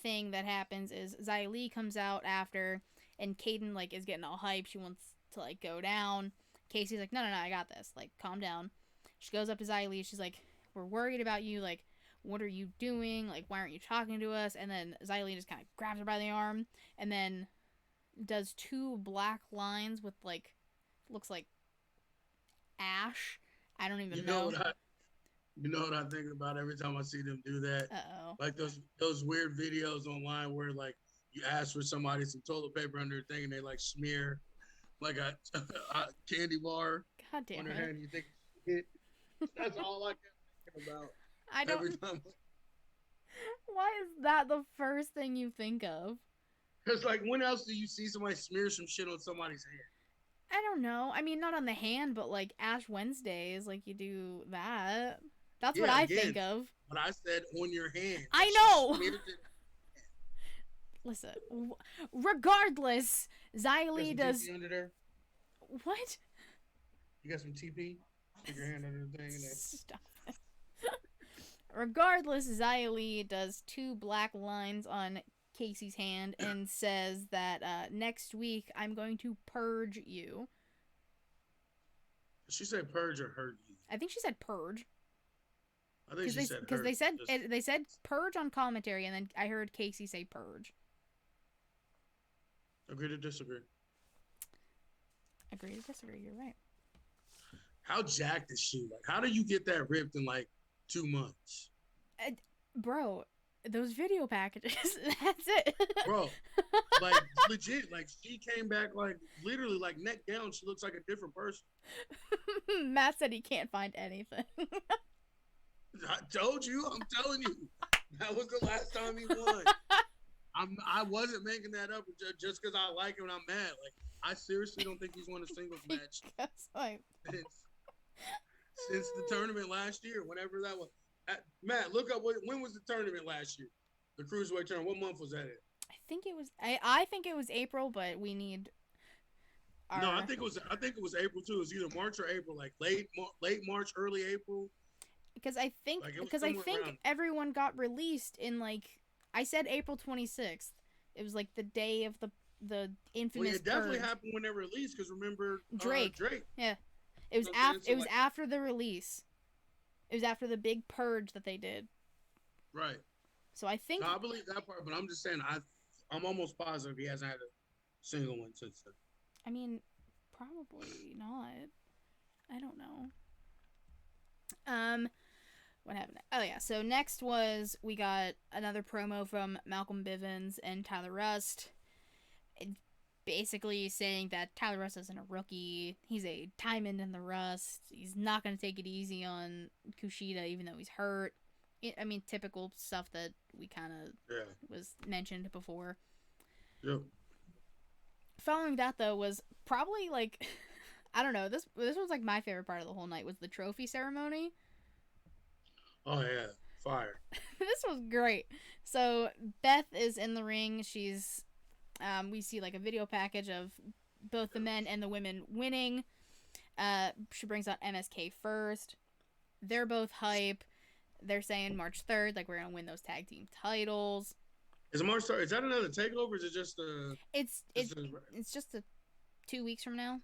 [SPEAKER 3] thing that happens is Xia Li comes out after, and Caden like is getting all hyped. She wants to like go down. Casey's like, no, I got this. Like, calm down. She goes up to Xia Li. She's like, we're worried about you. Like, what are you doing? Like, why aren't you talking to us? And then Xia Li just kind of grabs her by the arm and then does 2 black lines with like, looks like ash. I don't even know.
[SPEAKER 4] You know what I think about every time I see them do that?
[SPEAKER 3] Uh-oh.
[SPEAKER 4] Like those weird videos online where like you ask for somebody some toilet paper under their thing and they like smear like a candy bar
[SPEAKER 3] God damn
[SPEAKER 4] on their
[SPEAKER 3] it.
[SPEAKER 4] hand. You think it? That's all I kept thinking about.
[SPEAKER 3] I don't.
[SPEAKER 4] Every time.
[SPEAKER 3] Why is that the first thing you think of?
[SPEAKER 4] Because like, when else do you see somebody smear some shit on somebody's hand?
[SPEAKER 3] I don't know. I mean, not on the hand, but like Ash Wednesdays, like you do that. That's what I think of.
[SPEAKER 4] But I said on your hand.
[SPEAKER 3] I know. Listen, regardless, Xia Li does.
[SPEAKER 4] TP under there?
[SPEAKER 3] What?
[SPEAKER 4] You got some TP? Stick your hand under the thing.
[SPEAKER 3] Stop Regardless, Xia Li does 2 black lines on Casey's hand and says that next week I'm going to purge you.
[SPEAKER 4] She said purge or hurt you.
[SPEAKER 3] I think she said purge.
[SPEAKER 4] I think she said hurt.
[SPEAKER 3] Because they said purge on commentary, and then I heard Casey say purge.
[SPEAKER 4] Agree to disagree.
[SPEAKER 3] Agree to disagree. You're right.
[SPEAKER 4] How jacked is she? Like, how do you get that ripped in like 2 months?
[SPEAKER 3] Bro, those video packages. That's it.
[SPEAKER 4] Bro, like legit, like she came back like literally like neck down. She looks like a different person.
[SPEAKER 3] Matt said he can't find anything.
[SPEAKER 4] I told you. I'm telling you. That was the last time he won. I wasn't making that up just because I like him and I'm mad. Like, I seriously don't think he's won a singles match since the tournament last year, whenever that was. Matt, look up when was the tournament last year? The Cruiserweight tournament. What month was that in?
[SPEAKER 3] I think it was April, but we need.
[SPEAKER 4] No, I think it was April too. It was either March or April, like late March, early April.
[SPEAKER 3] Because I think everyone got released in like I said April 26th. It was like the day of the infamous.
[SPEAKER 4] Well, it definitely happened when they released. Because remember
[SPEAKER 3] Drake.
[SPEAKER 4] Yeah.
[SPEAKER 3] It was after the release. It was after the big purge that they did.
[SPEAKER 4] Right.
[SPEAKER 3] So I think.
[SPEAKER 4] No, I believe that part, but I'm just saying I'm almost positive he hasn't had a single one since then.
[SPEAKER 3] I mean, probably not. I don't know. What happened? Oh yeah. So next was we got another promo from Malcolm Bivens and Tyler Rust, basically saying that Tyler Rust isn't a rookie. He's a diamond in the rust. He's not going to take it easy on Kushida, even though he's hurt. I mean, typical stuff that we kind of was mentioned before.
[SPEAKER 4] Yep.
[SPEAKER 3] Following that though was probably like, I don't know. This was like my favorite part of the whole night was the trophy ceremony.
[SPEAKER 4] Oh yeah, fire.
[SPEAKER 3] This was great. So Beth is in the ring. She's we see like a video package of both the men and the women winning. She brings out MSK first. They're both hype. They're saying March 3rd, like we're gonna win those tag team titles.
[SPEAKER 4] Is March 3rd? Is that another takeover? Or is it just a?
[SPEAKER 3] It's just 2 weeks from now.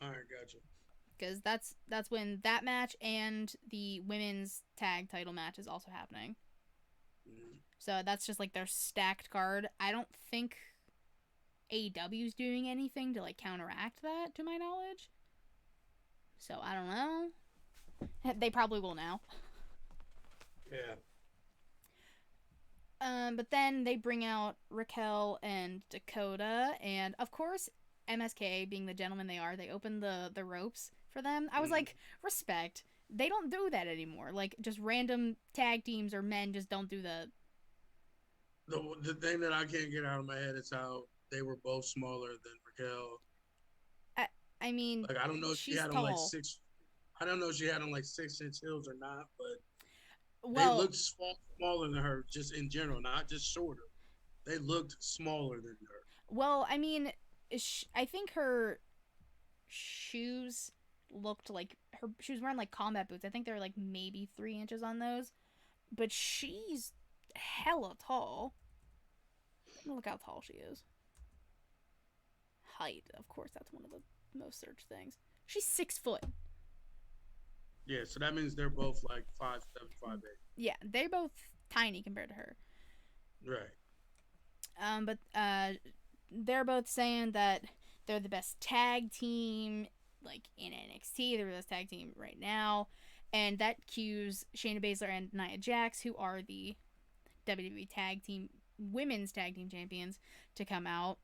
[SPEAKER 4] All right, gotcha.
[SPEAKER 3] Because that's when that match and the women's tag title match is also happening. Mm-hmm. So that's just like their stacked card. I don't think AEW's doing anything to like counteract that, to my knowledge. So I don't know. They probably will now.
[SPEAKER 4] Yeah.
[SPEAKER 3] But then they bring out Raquel and Dakota, and of course MSK, being the gentlemen they are, they open the ropes for them. I was like, respect. They don't do that anymore. Like, just random tag teams or men just don't do that.
[SPEAKER 4] The thing that I can't get out of my head is how they were both smaller than Raquel.
[SPEAKER 3] I mean,
[SPEAKER 4] like I don't know if she had on like 6. I don't know if she had on like 6-inch heels or not, but they looked smaller than her just in general, not just shorter. They looked smaller than her.
[SPEAKER 3] Well, I mean, I think her shoes looked like she was wearing like combat boots. I think they were like maybe 3 inches on those, but she's hella tall. Look how tall she is. Height, of course, that's one of the most searched things. She's 6 foot.
[SPEAKER 4] Yeah, so that means they're both like 5'7", 5'8".
[SPEAKER 3] Yeah, they're both tiny compared to her.
[SPEAKER 4] Right.
[SPEAKER 3] But they're both saying that they're the best tag team, like in NXT. They're the best tag team right now, and that cues Shayna Baszler and Nia Jax, who are the WWE women's tag team champions, to come out.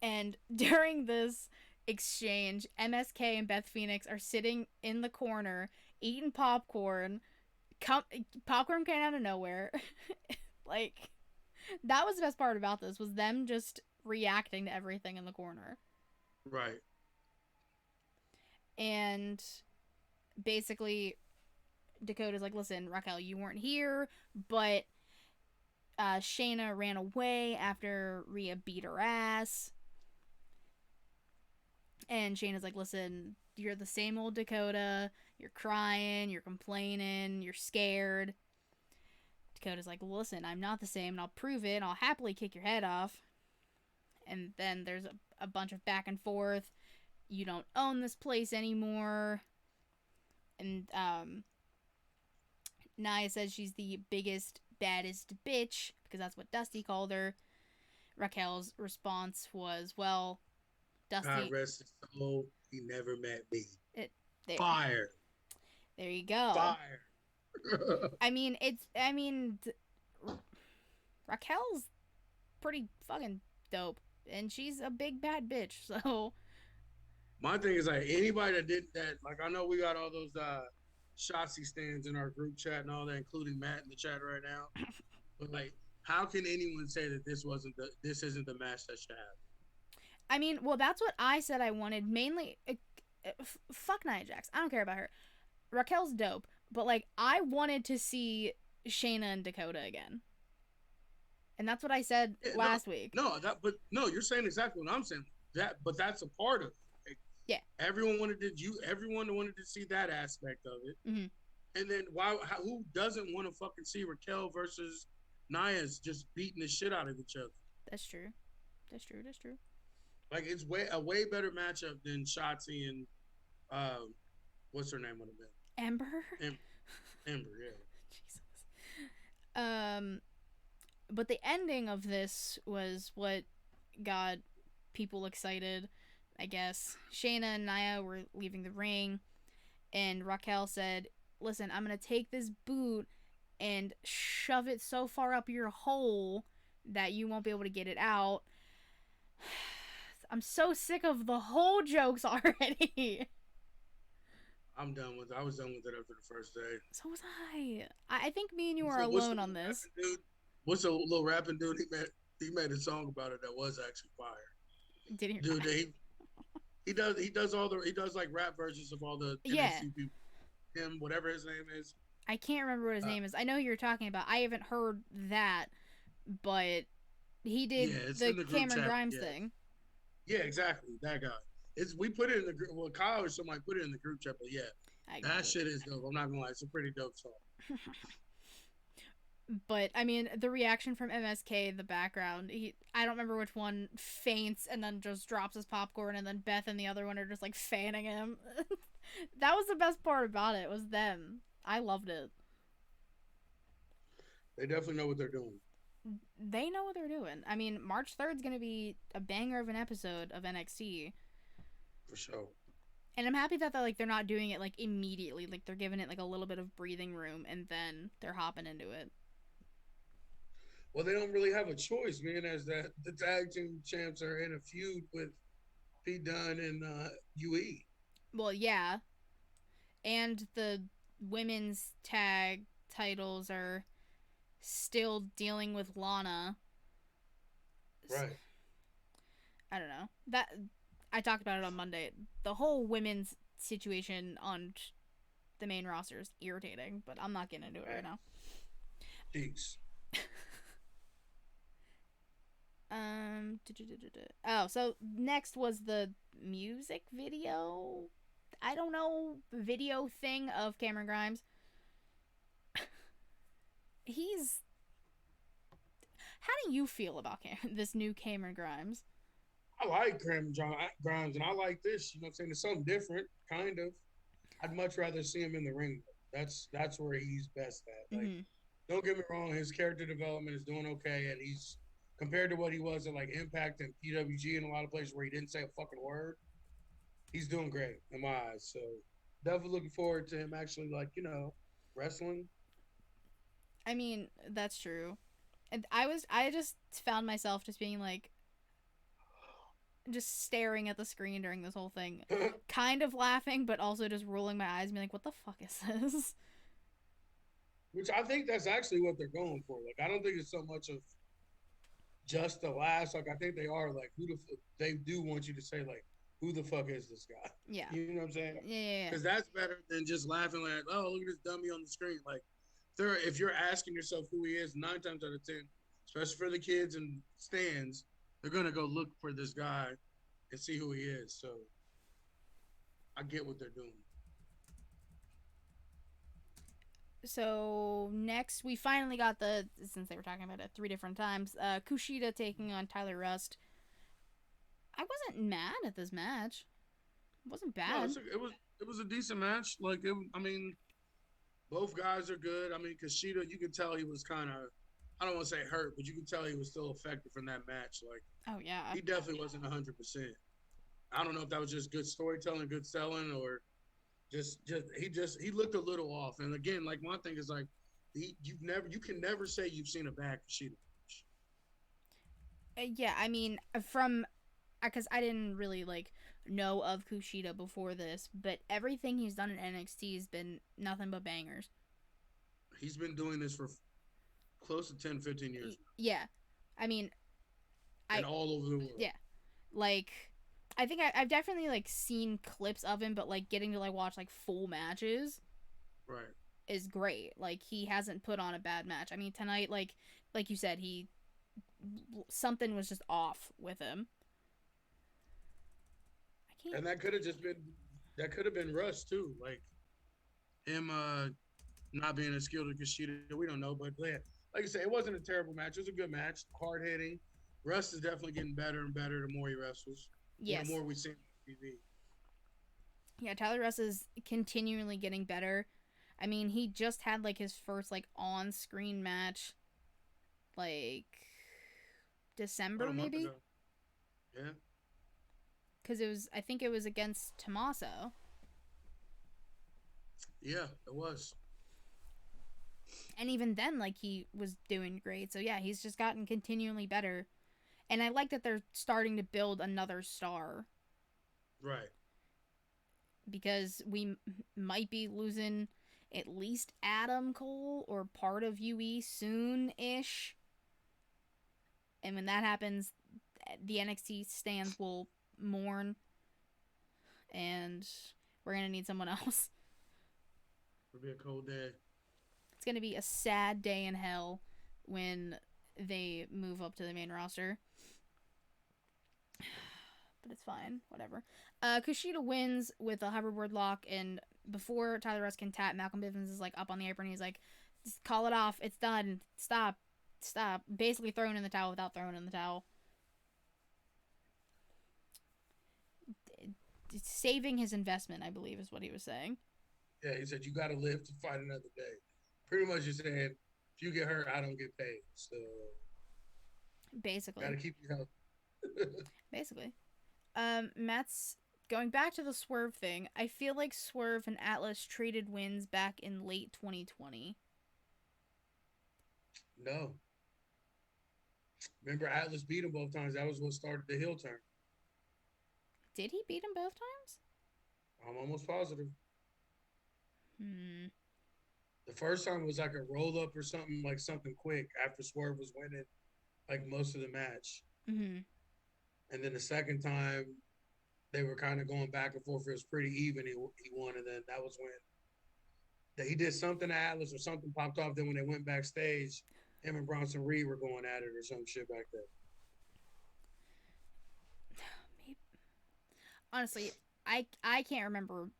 [SPEAKER 3] And during this exchange, MSK and Beth Phoenix are sitting in the corner eating popcorn. Popcorn came out of nowhere. Like, that was the best part about this, was them just reacting to everything in the corner.
[SPEAKER 4] Right.
[SPEAKER 3] And basically Dakota's like, listen, Raquel, you weren't here, but Shayna ran away after Rhea beat her ass. And Shayna's like, listen, you're the same old Dakota. You're crying, you're complaining, you're scared. Dakota's like, listen, I'm not the same, and I'll prove it, and I'll happily kick your head off. And then there's a bunch of back and forth. You don't own this place anymore. And Nia says she's the biggest, baddest bitch, because that's what Dusty called her. Raquel's response was, well, Dusty...
[SPEAKER 4] God rest his soul, he never met me.
[SPEAKER 3] There,
[SPEAKER 4] Fire.
[SPEAKER 3] There you go.
[SPEAKER 4] Fire.
[SPEAKER 3] Raquel's pretty fucking dope, and she's a big bad bitch, so...
[SPEAKER 4] My thing is, like, anybody that did that, like, I know we got all those Shotzi stands in our group chat and all that, including Matt in the chat right now. But, like, how can anyone say that this isn't the match that should happen?
[SPEAKER 3] Well, that's what I said I wanted. Mainly, fuck Nia Jax. I don't care about her. Raquel's dope, but, like, I wanted to see Shayna and Dakota again. And that's what I said last week.
[SPEAKER 4] But you're saying exactly what I'm saying. But that's a part of it. Like,
[SPEAKER 3] yeah.
[SPEAKER 4] Everyone wanted to see that aspect of it.
[SPEAKER 3] Mm-hmm.
[SPEAKER 4] And then who doesn't want to fucking see Raquel versus Nia's just beating the shit out of each other?
[SPEAKER 3] That's true.
[SPEAKER 4] Like, it's a way better matchup than Shotzi and what's her name would have been?
[SPEAKER 3] Ember,
[SPEAKER 4] yeah.
[SPEAKER 3] Jesus. But the ending of this was what got people excited, I guess. Shayna and Nia were leaving the ring, and Raquel said, listen, I'm going to take this boot and shove it so far up your hole that you won't be able to get it out. I'm so sick of the whole jokes already.
[SPEAKER 4] I'm done with it. I was done with it after the first day.
[SPEAKER 3] So was I. I think me and you are alone on this.
[SPEAKER 4] What's the little rapping dude? He made a song about it that was actually fire.
[SPEAKER 3] Did he?
[SPEAKER 4] Dude, he does like rap versions of all the NXT people. Him, whatever his name is.
[SPEAKER 3] I can't remember what his name is. I know who you're talking about. I haven't heard that, but he did the Cameron Grimes thing.
[SPEAKER 4] Yeah, exactly. That guy. We put it in the group. Well, Kyle or somebody put it in the group chat, but that shit is dope. I'm not gonna lie, it's a pretty dope song.
[SPEAKER 3] But the reaction from MSK in the background, I don't remember which one faints and then just drops his popcorn, and then Beth and the other one are just like fanning him. That was the best part about it, was them. I loved it.
[SPEAKER 4] They definitely know what they're doing.
[SPEAKER 3] They know what they're doing. March 3rd is going to be a banger of an episode of NXT.
[SPEAKER 4] For sure.
[SPEAKER 3] And I'm happy that they're not doing it like immediately. Like, they're giving it like a little bit of breathing room, and then they're hopping into it.
[SPEAKER 4] Well, they don't really have a choice, being as the tag team champs are in a feud with Pete Dunne and UE.
[SPEAKER 3] Well, yeah. And the women's tag titles are still dealing with Lana.
[SPEAKER 4] Right.
[SPEAKER 3] I don't know. I talked about it on Monday. The whole women's situation on the main roster is irritating, but I'm not getting into it right now.
[SPEAKER 4] Jeez.
[SPEAKER 3] So next was the music video. I don't know, video thing of Cameron Grimes. How do you feel about this new Cameron Grimes?
[SPEAKER 4] I like Cameron Grimes, and I like this. You know what I'm saying? It's something different, kind of. I'd much rather see him in the ring. That's where he's best at. Like, don't get me wrong, his character development is doing okay, and he's compared to what he was at like Impact and PWG and a lot of places where he didn't say a fucking word. He's doing great in my eyes. So definitely looking forward to him actually, wrestling.
[SPEAKER 3] That's true. And I just found myself just being like, just staring at the screen during this whole thing, kind of laughing, but also just rolling my eyes and being like, what the fuck is this?
[SPEAKER 4] Which I think that's actually what they're going for. Like, I don't think it's so much of just the laughs. Like, I think they are like, they do want you to say, like, who the fuck is this guy?
[SPEAKER 3] Yeah.
[SPEAKER 4] You know what I'm saying?
[SPEAKER 3] Yeah.
[SPEAKER 4] Because that's better than just laughing like, oh, look at this dummy on the screen. Like, if you're asking yourself who he is, 9 times out of 10, especially for the kids and stands, they're going to go look for this guy and see who he is. So I get what they're doing.
[SPEAKER 3] So next, we finally got since they were talking about it 3 different times, Kushida taking on Tyler Rust. I wasn't mad at this match. It wasn't
[SPEAKER 4] No,
[SPEAKER 3] bad.
[SPEAKER 4] it was a decent match. Like I mean, both guys are good. I mean, Kushida, you can tell he was kind of, I don't want to say hurt, but you can tell he was still affected from that match. Like
[SPEAKER 3] Oh yeah.
[SPEAKER 4] he definitely wasn't 100%. I don't know if that was just good storytelling, good selling, or he looked a little off. And again, like one thing is like you can never say you've seen a bad Kushida match.
[SPEAKER 3] Yeah, I mean, because I didn't really like know of Kushida before this, but everything he's done in NXT has been nothing but bangers.
[SPEAKER 4] He's been doing this for close to 10, 15 years now.
[SPEAKER 3] Yeah, I mean,
[SPEAKER 4] And all over the world.
[SPEAKER 3] Yeah, like I think I've definitely like seen clips of him, but like getting to like watch like full matches
[SPEAKER 4] Right.
[SPEAKER 3] is great. Like he hasn't put on a bad match. I mean tonight, like you said, something was just off with him. I can't.
[SPEAKER 4] And that could have been Russ too. Like him not being as skilled as Kushida. We don't know, but yeah, like I said, it wasn't a terrible match. It was a good match, hard hitting. Russ is definitely getting better and better the more he wrestles.
[SPEAKER 3] Yes.
[SPEAKER 4] The more we see him on TV.
[SPEAKER 3] Yeah, Tyler Russ is continually getting better. I mean, he just had like his first like on-screen match, like December maybe.
[SPEAKER 4] Yeah.
[SPEAKER 3] Because I think it was against Tommaso.
[SPEAKER 4] Yeah, it was.
[SPEAKER 3] And even then, like, he was doing great. So, yeah, he's just gotten continually better. And I like that they're starting to build another star.
[SPEAKER 4] Right.
[SPEAKER 3] Because we might be losing at least Adam Cole or part of UE soon-ish. And when that happens, the NXT stands will mourn. And we're going to need someone else.
[SPEAKER 4] It'll be a cold day.
[SPEAKER 3] It's going to be a sad day in hell when they move up to the main roster. But it's fine. Whatever. Kushida wins with a hoverboard lock, and before Tyler Russ can tap, Malcolm Bivens is like up on the apron. He's like, just call it off. It's done. Stop. Basically throwing in the towel without throwing in the towel. Saving his investment, I believe, is what he was saying.
[SPEAKER 4] Yeah, he said, you got to live to fight another day. Pretty much you're saying, if you get hurt, I don't get paid. So,
[SPEAKER 3] basically.
[SPEAKER 4] Got to keep you healthy.
[SPEAKER 3] Basically. Matt's going back to the Swerve thing. I feel like Swerve and Atlas traded wins back in late 2020.
[SPEAKER 4] No. Remember, Atlas beat him both times. That was what started the heel turn.
[SPEAKER 3] Did he beat him both times?
[SPEAKER 4] I'm almost positive.
[SPEAKER 3] Hmm.
[SPEAKER 4] The first time was like a roll up or something, like something quick after Swerve was winning, like most of the match.
[SPEAKER 3] Mm-hmm.
[SPEAKER 4] And then the second time, they were kind of going back and forth. It was pretty even. He won, and then that was when he did something to Atlas or something popped off. Then when they went backstage, him and Bronson Reed were going at it or some shit back there.
[SPEAKER 3] Maybe. Honestly, I can't remember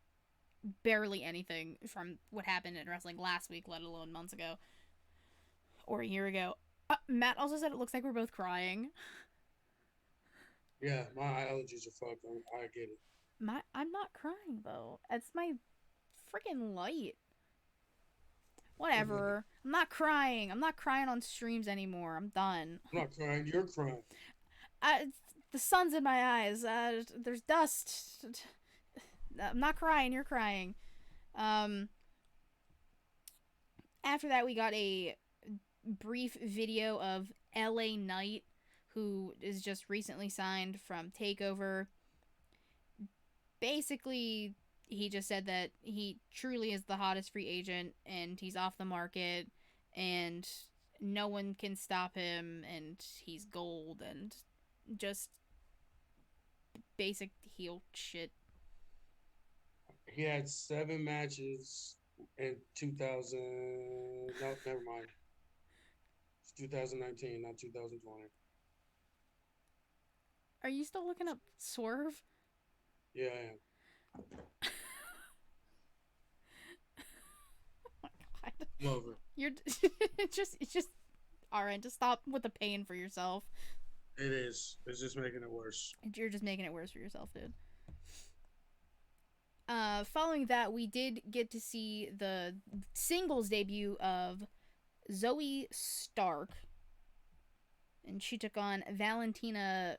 [SPEAKER 3] barely anything from what happened in wrestling last week, let alone months ago or a year ago. Matt also said it looks like we're both crying.
[SPEAKER 4] Yeah, my allergies are fucked. I get it.
[SPEAKER 3] I'm not crying though. It's my freaking light. Whatever. I'm not crying. I'm not crying on streams anymore. I'm done.
[SPEAKER 4] I'm not crying. You're crying.
[SPEAKER 3] The sun's in my eyes. There's dust. I'm not crying. You're crying. After that, we got a brief video of LA Knight, who is just recently signed from Takeover. Basically, he just said that he truly is the hottest free agent and he's off the market and no one can stop him and he's gold and just basic heel shit.
[SPEAKER 4] He had 7 matches in 2000. No, never mind. It's 2019, not 2020.
[SPEAKER 3] Are you still looking up Swerve?
[SPEAKER 4] Yeah, I am.
[SPEAKER 3] Oh my god.
[SPEAKER 4] I'm over it.
[SPEAKER 3] You're it's just all right. Just stop with the pain for yourself.
[SPEAKER 4] It is. It's just making it worse.
[SPEAKER 3] You're just making it worse for yourself, dude. Following that, we did get to see the singles debut of Zoe Stark, and she took on Valentina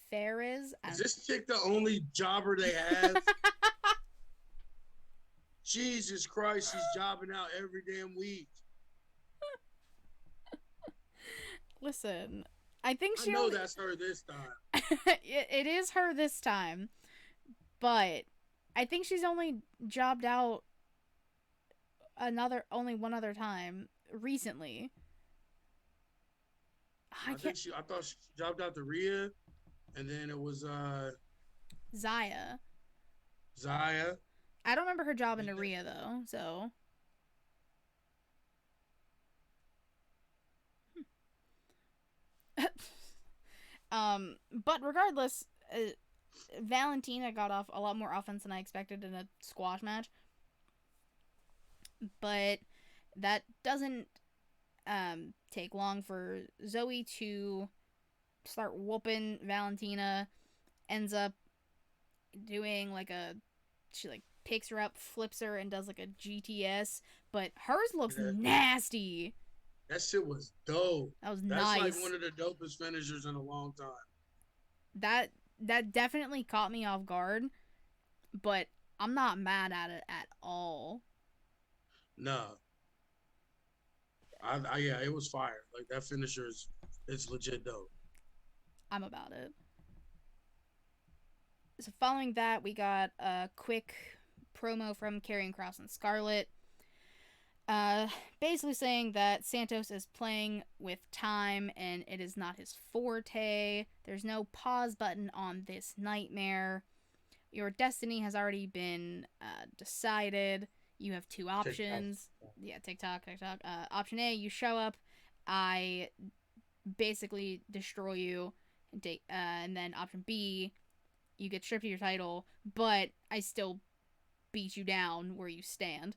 [SPEAKER 3] Ferris.
[SPEAKER 4] Is this chick the only jobber they have? Jesus Christ, she's jobbing out every damn week.
[SPEAKER 3] Listen, I think
[SPEAKER 4] I
[SPEAKER 3] she.
[SPEAKER 4] know that's her this time.
[SPEAKER 3] It is her this time, but I think she's only jobbed out only one other time recently.
[SPEAKER 4] I thought she jobbed out to Rhea, and then it was
[SPEAKER 3] Zaya.
[SPEAKER 4] Zaya.
[SPEAKER 3] I don't remember her job in Rhea though, so. But regardless, Valentina got off a lot more offense than I expected in a squash match. But that doesn't take long for Zoe to start whooping Valentina. Ends up doing she picks her up, flips her, and does like a GTS. But hers looks nasty.
[SPEAKER 4] That shit was dope.
[SPEAKER 3] That was
[SPEAKER 4] That's
[SPEAKER 3] nice.
[SPEAKER 4] like one of the dopest finishers in a long time.
[SPEAKER 3] That definitely caught me off guard, but I'm not mad at it at all.
[SPEAKER 4] No. Yeah, it was fire. Like that finisher it's legit dope.
[SPEAKER 3] I'm about it. So following that, we got a quick promo from Karrion Kross and Scarlett. Basically saying that Santos is playing with time and it is not his forte. There's no pause button on this nightmare. Your destiny has already been decided. You have two options. TikTok. Option A, you show up. I basically destroy you. And then option B, you get stripped of your title, but I still beat you down where you stand.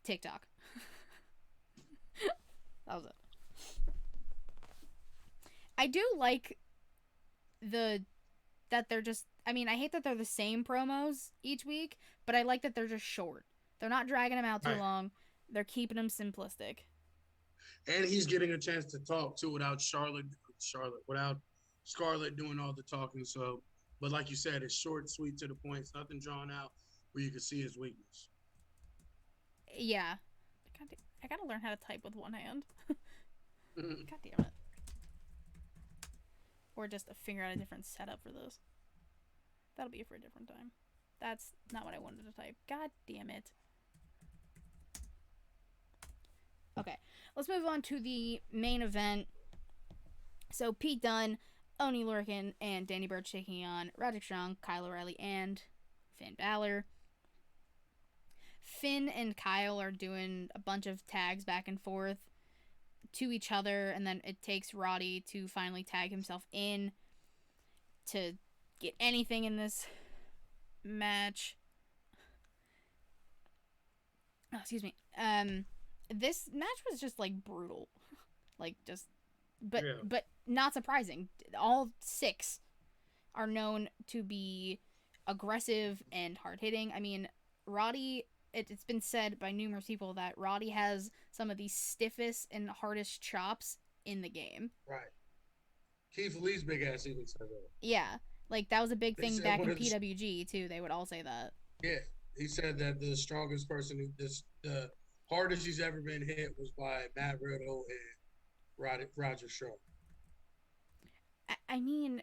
[SPEAKER 3] TikTok. That was it. I do like that they're just, I mean, I hate that they're the same promos each week, but I like that they're just short. They're not dragging them out too long. They're keeping them simplistic. And
[SPEAKER 4] he's getting a chance to talk too without without Scarlett doing all the talking. So, but like you said, it's short, sweet, to the point. It's nothing drawn out where you can see his weakness.
[SPEAKER 3] Yeah. I gotta learn how to type with one hand. God damn it. Or just to figure out a different setup for this. That'll be for a different time. That's not what I wanted to type. God damn it. Okay, let's move on to the main event. So Pete Dunne, Oney Lorcan, and Danny Burch taking on Roderick Strong, Kyle O'Reilly, and Finn Balor. Finn and Kyle are doing a bunch of tags back and forth to each other, and then it takes Roddy to finally tag himself in to get anything in this match. Oh, excuse me. This match was just brutal. But not surprising. All 6 are known to be aggressive and hard-hitting. I mean, Roddy, it's been said by numerous people that Roddy has some of the stiffest and hardest chops in the game.
[SPEAKER 4] Right. Keith Lee's big ass even said that.
[SPEAKER 3] Yeah. That was a big thing back in PWG, too. They would all say that.
[SPEAKER 4] Yeah. He said that the strongest person, the hardest he's ever been hit was by Matt Riddle and Roger Strong.
[SPEAKER 3] I mean,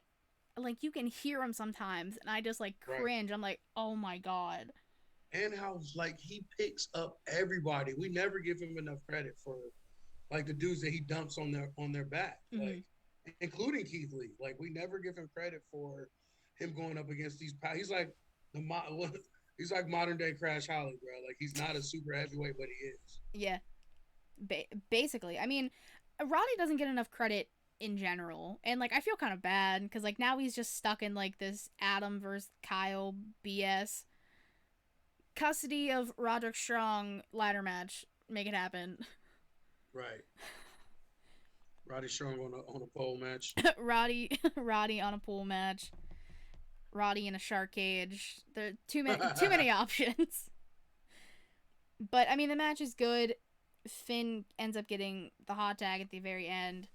[SPEAKER 3] you can hear him sometimes, and I just, cringe. Right. I'm like, oh, my God.
[SPEAKER 4] And how, he picks up everybody. We never give him enough credit for, the dudes that he dumps on their back.
[SPEAKER 3] Mm-hmm.
[SPEAKER 4] Including Keith Lee. We never give him credit for him going up against these. He's he's like modern day Crash Holly, bro. He's not a super heavyweight, but he is.
[SPEAKER 3] Yeah. Basically. I mean, Roddy doesn't get enough credit in general. And, like, I feel kind of bad because, like, now he's just stuck in, like, this Adam versus Kyle BS. Custody of Roderick Strong ladder match. Make it happen.
[SPEAKER 4] Right. Roddy Strong on a pole match.
[SPEAKER 3] Roddy on a pool match. Roddy in a shark cage. There are too many options. But I mean, the match is good. Finn ends up getting the hot tag at the very end,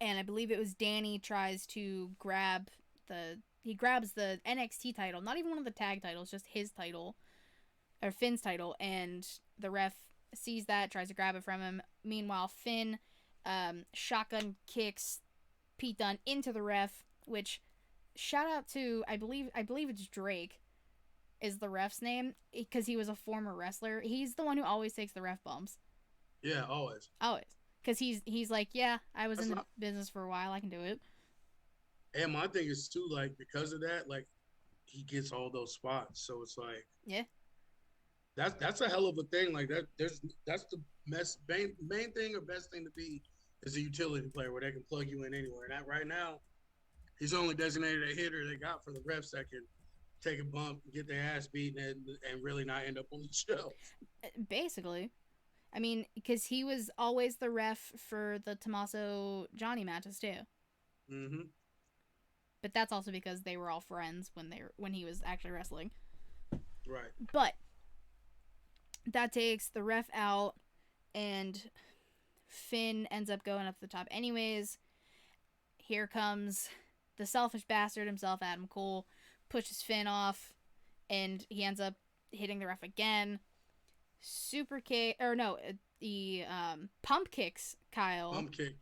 [SPEAKER 3] and I believe it was Danny tries to grabs the NXT title, not even one of the tag titles, just his title or Finn's title, and the ref sees that, tries to grab it from him. Meanwhile, Finn shotgun kicks Pete Dunne into the ref, which shout out to I believe it's Drake is the ref's name because he was a former wrestler. He's the one who always takes the ref bumps.
[SPEAKER 4] Yeah, always.
[SPEAKER 3] Because he's like, yeah, I was in the business for a while, I can do it.
[SPEAKER 4] And my thing is too, like, because of that, like, he gets all those spots, so it's like,
[SPEAKER 3] yeah,
[SPEAKER 4] that's a hell of a thing. Like that's the main thing or best thing to be is a utility player where they can plug you in anywhere. And that right now, he's only designated a hitter they got for the refs that can take a bump, get their ass beaten, and really not end up on the show.
[SPEAKER 3] Basically. I mean, because he was always the ref for the Tommaso Johnny matches too.
[SPEAKER 4] Mm-hmm.
[SPEAKER 3] But that's also because they were all friends when he was actually wrestling.
[SPEAKER 4] Right.
[SPEAKER 3] But that takes the ref out, and Finn ends up going up to the top anyways. Here comes the selfish bastard himself, Adam Cole, pushes Finn off, and he ends up hitting the ref again. Super kick, or no, the pump kicks Kyle.
[SPEAKER 4] Pump kick.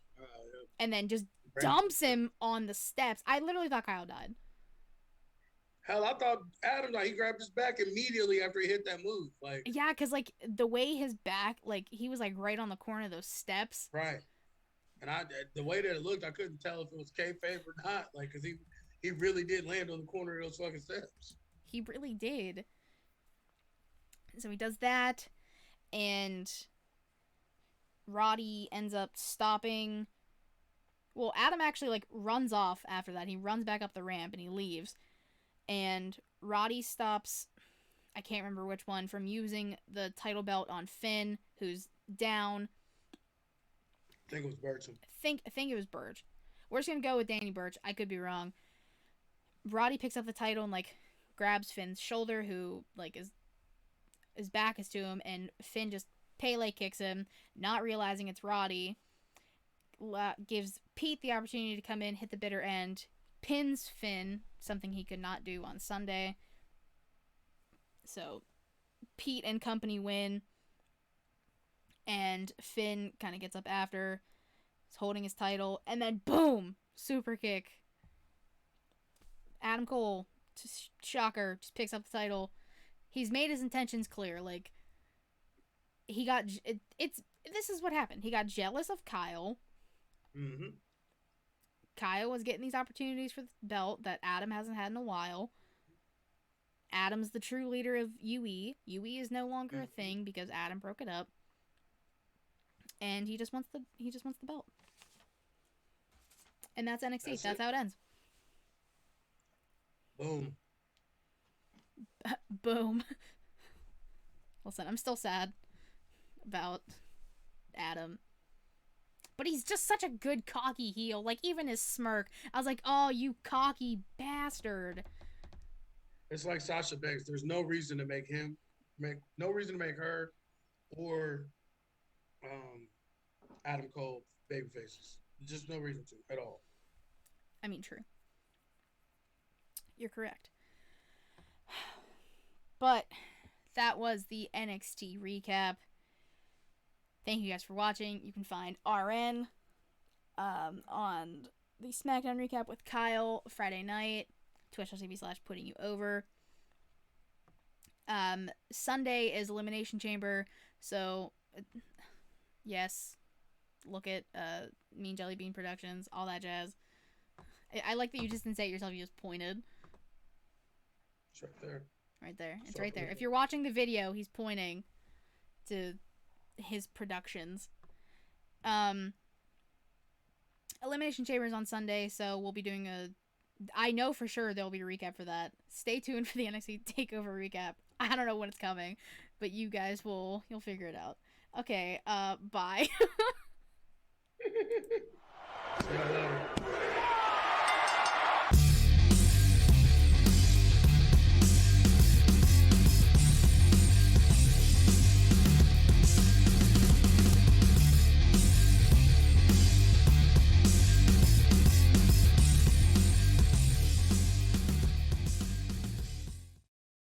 [SPEAKER 3] And then just dumps him on the steps. I literally thought Kyle died.
[SPEAKER 4] Hell, I thought Adam, like, he grabbed his back immediately after he hit that move. Like,
[SPEAKER 3] yeah, because, like, the way his back, like, he was, like, right on the corner of those steps.
[SPEAKER 4] Right. And the way that it looked, I couldn't tell if it was kayfabe or not. Like, because he really did land on the corner of those fucking steps.
[SPEAKER 3] He really did. So he does that, and Roddy ends up stopping. Well, Adam actually, like, runs off after that. He runs back up the ramp, and he leaves. And Roddy stops, I can't remember which one, from using the title belt on Finn, who's down.
[SPEAKER 4] I think it was Burch.
[SPEAKER 3] I think it was Burch. We're just going to go with Danny Burch. I could be wrong. Roddy picks up the title and, like, grabs Finn's shoulder, who, like, his back is to him, and Finn just Pele kicks him, not realizing it's Roddy. Gives Pete the opportunity to come in, hit the bitter end, pins Finn, something he could not do on Sunday. So Pete and company win, and Finn kind of gets up after, is holding his title, and then boom, super kick. Adam Cole, just shocker, just picks up the title. He's made his intentions clear. Like, he got this is what happened. He got jealous of Kyle.
[SPEAKER 4] Mm-hmm.
[SPEAKER 3] Kyle was getting these opportunities for the belt that Adam hasn't had in a while. Adam's the true leader of UE. UE is no longer a thing because Adam broke it up. And he just wants the belt. And that's NXT. That's how it ends.
[SPEAKER 4] Boom.
[SPEAKER 3] Boom. Listen, I'm still sad about Adam. But he's just such a good cocky heel. Like, even his smirk, I was like, oh, you cocky bastard.
[SPEAKER 4] It's like Sasha Banks. There's no reason to make her or Adam Cole baby faces. Just no reason to at all.
[SPEAKER 3] I mean, true. You're correct. But that was the NXT recap. Thank you guys for watching. You can find RN on the SmackDown recap with Kyle Friday night. Twitch.tv/putting you over. Sunday is Elimination Chamber. So, yes. Look at Mean Jelly Bean Productions. All that jazz. I like that you just didn't say it yourself. You just pointed.
[SPEAKER 4] It's right there.
[SPEAKER 3] Right there. It's right there. If you're watching the video, he's pointing to his productions. Elimination Chamber is on Sunday, so we'll be doing I know for sure there'll be a recap for that. Stay tuned for the NXT Takeover recap. I don't know when it's coming, but you guys you'll figure it out. Okay, bye.
[SPEAKER 4] See you later.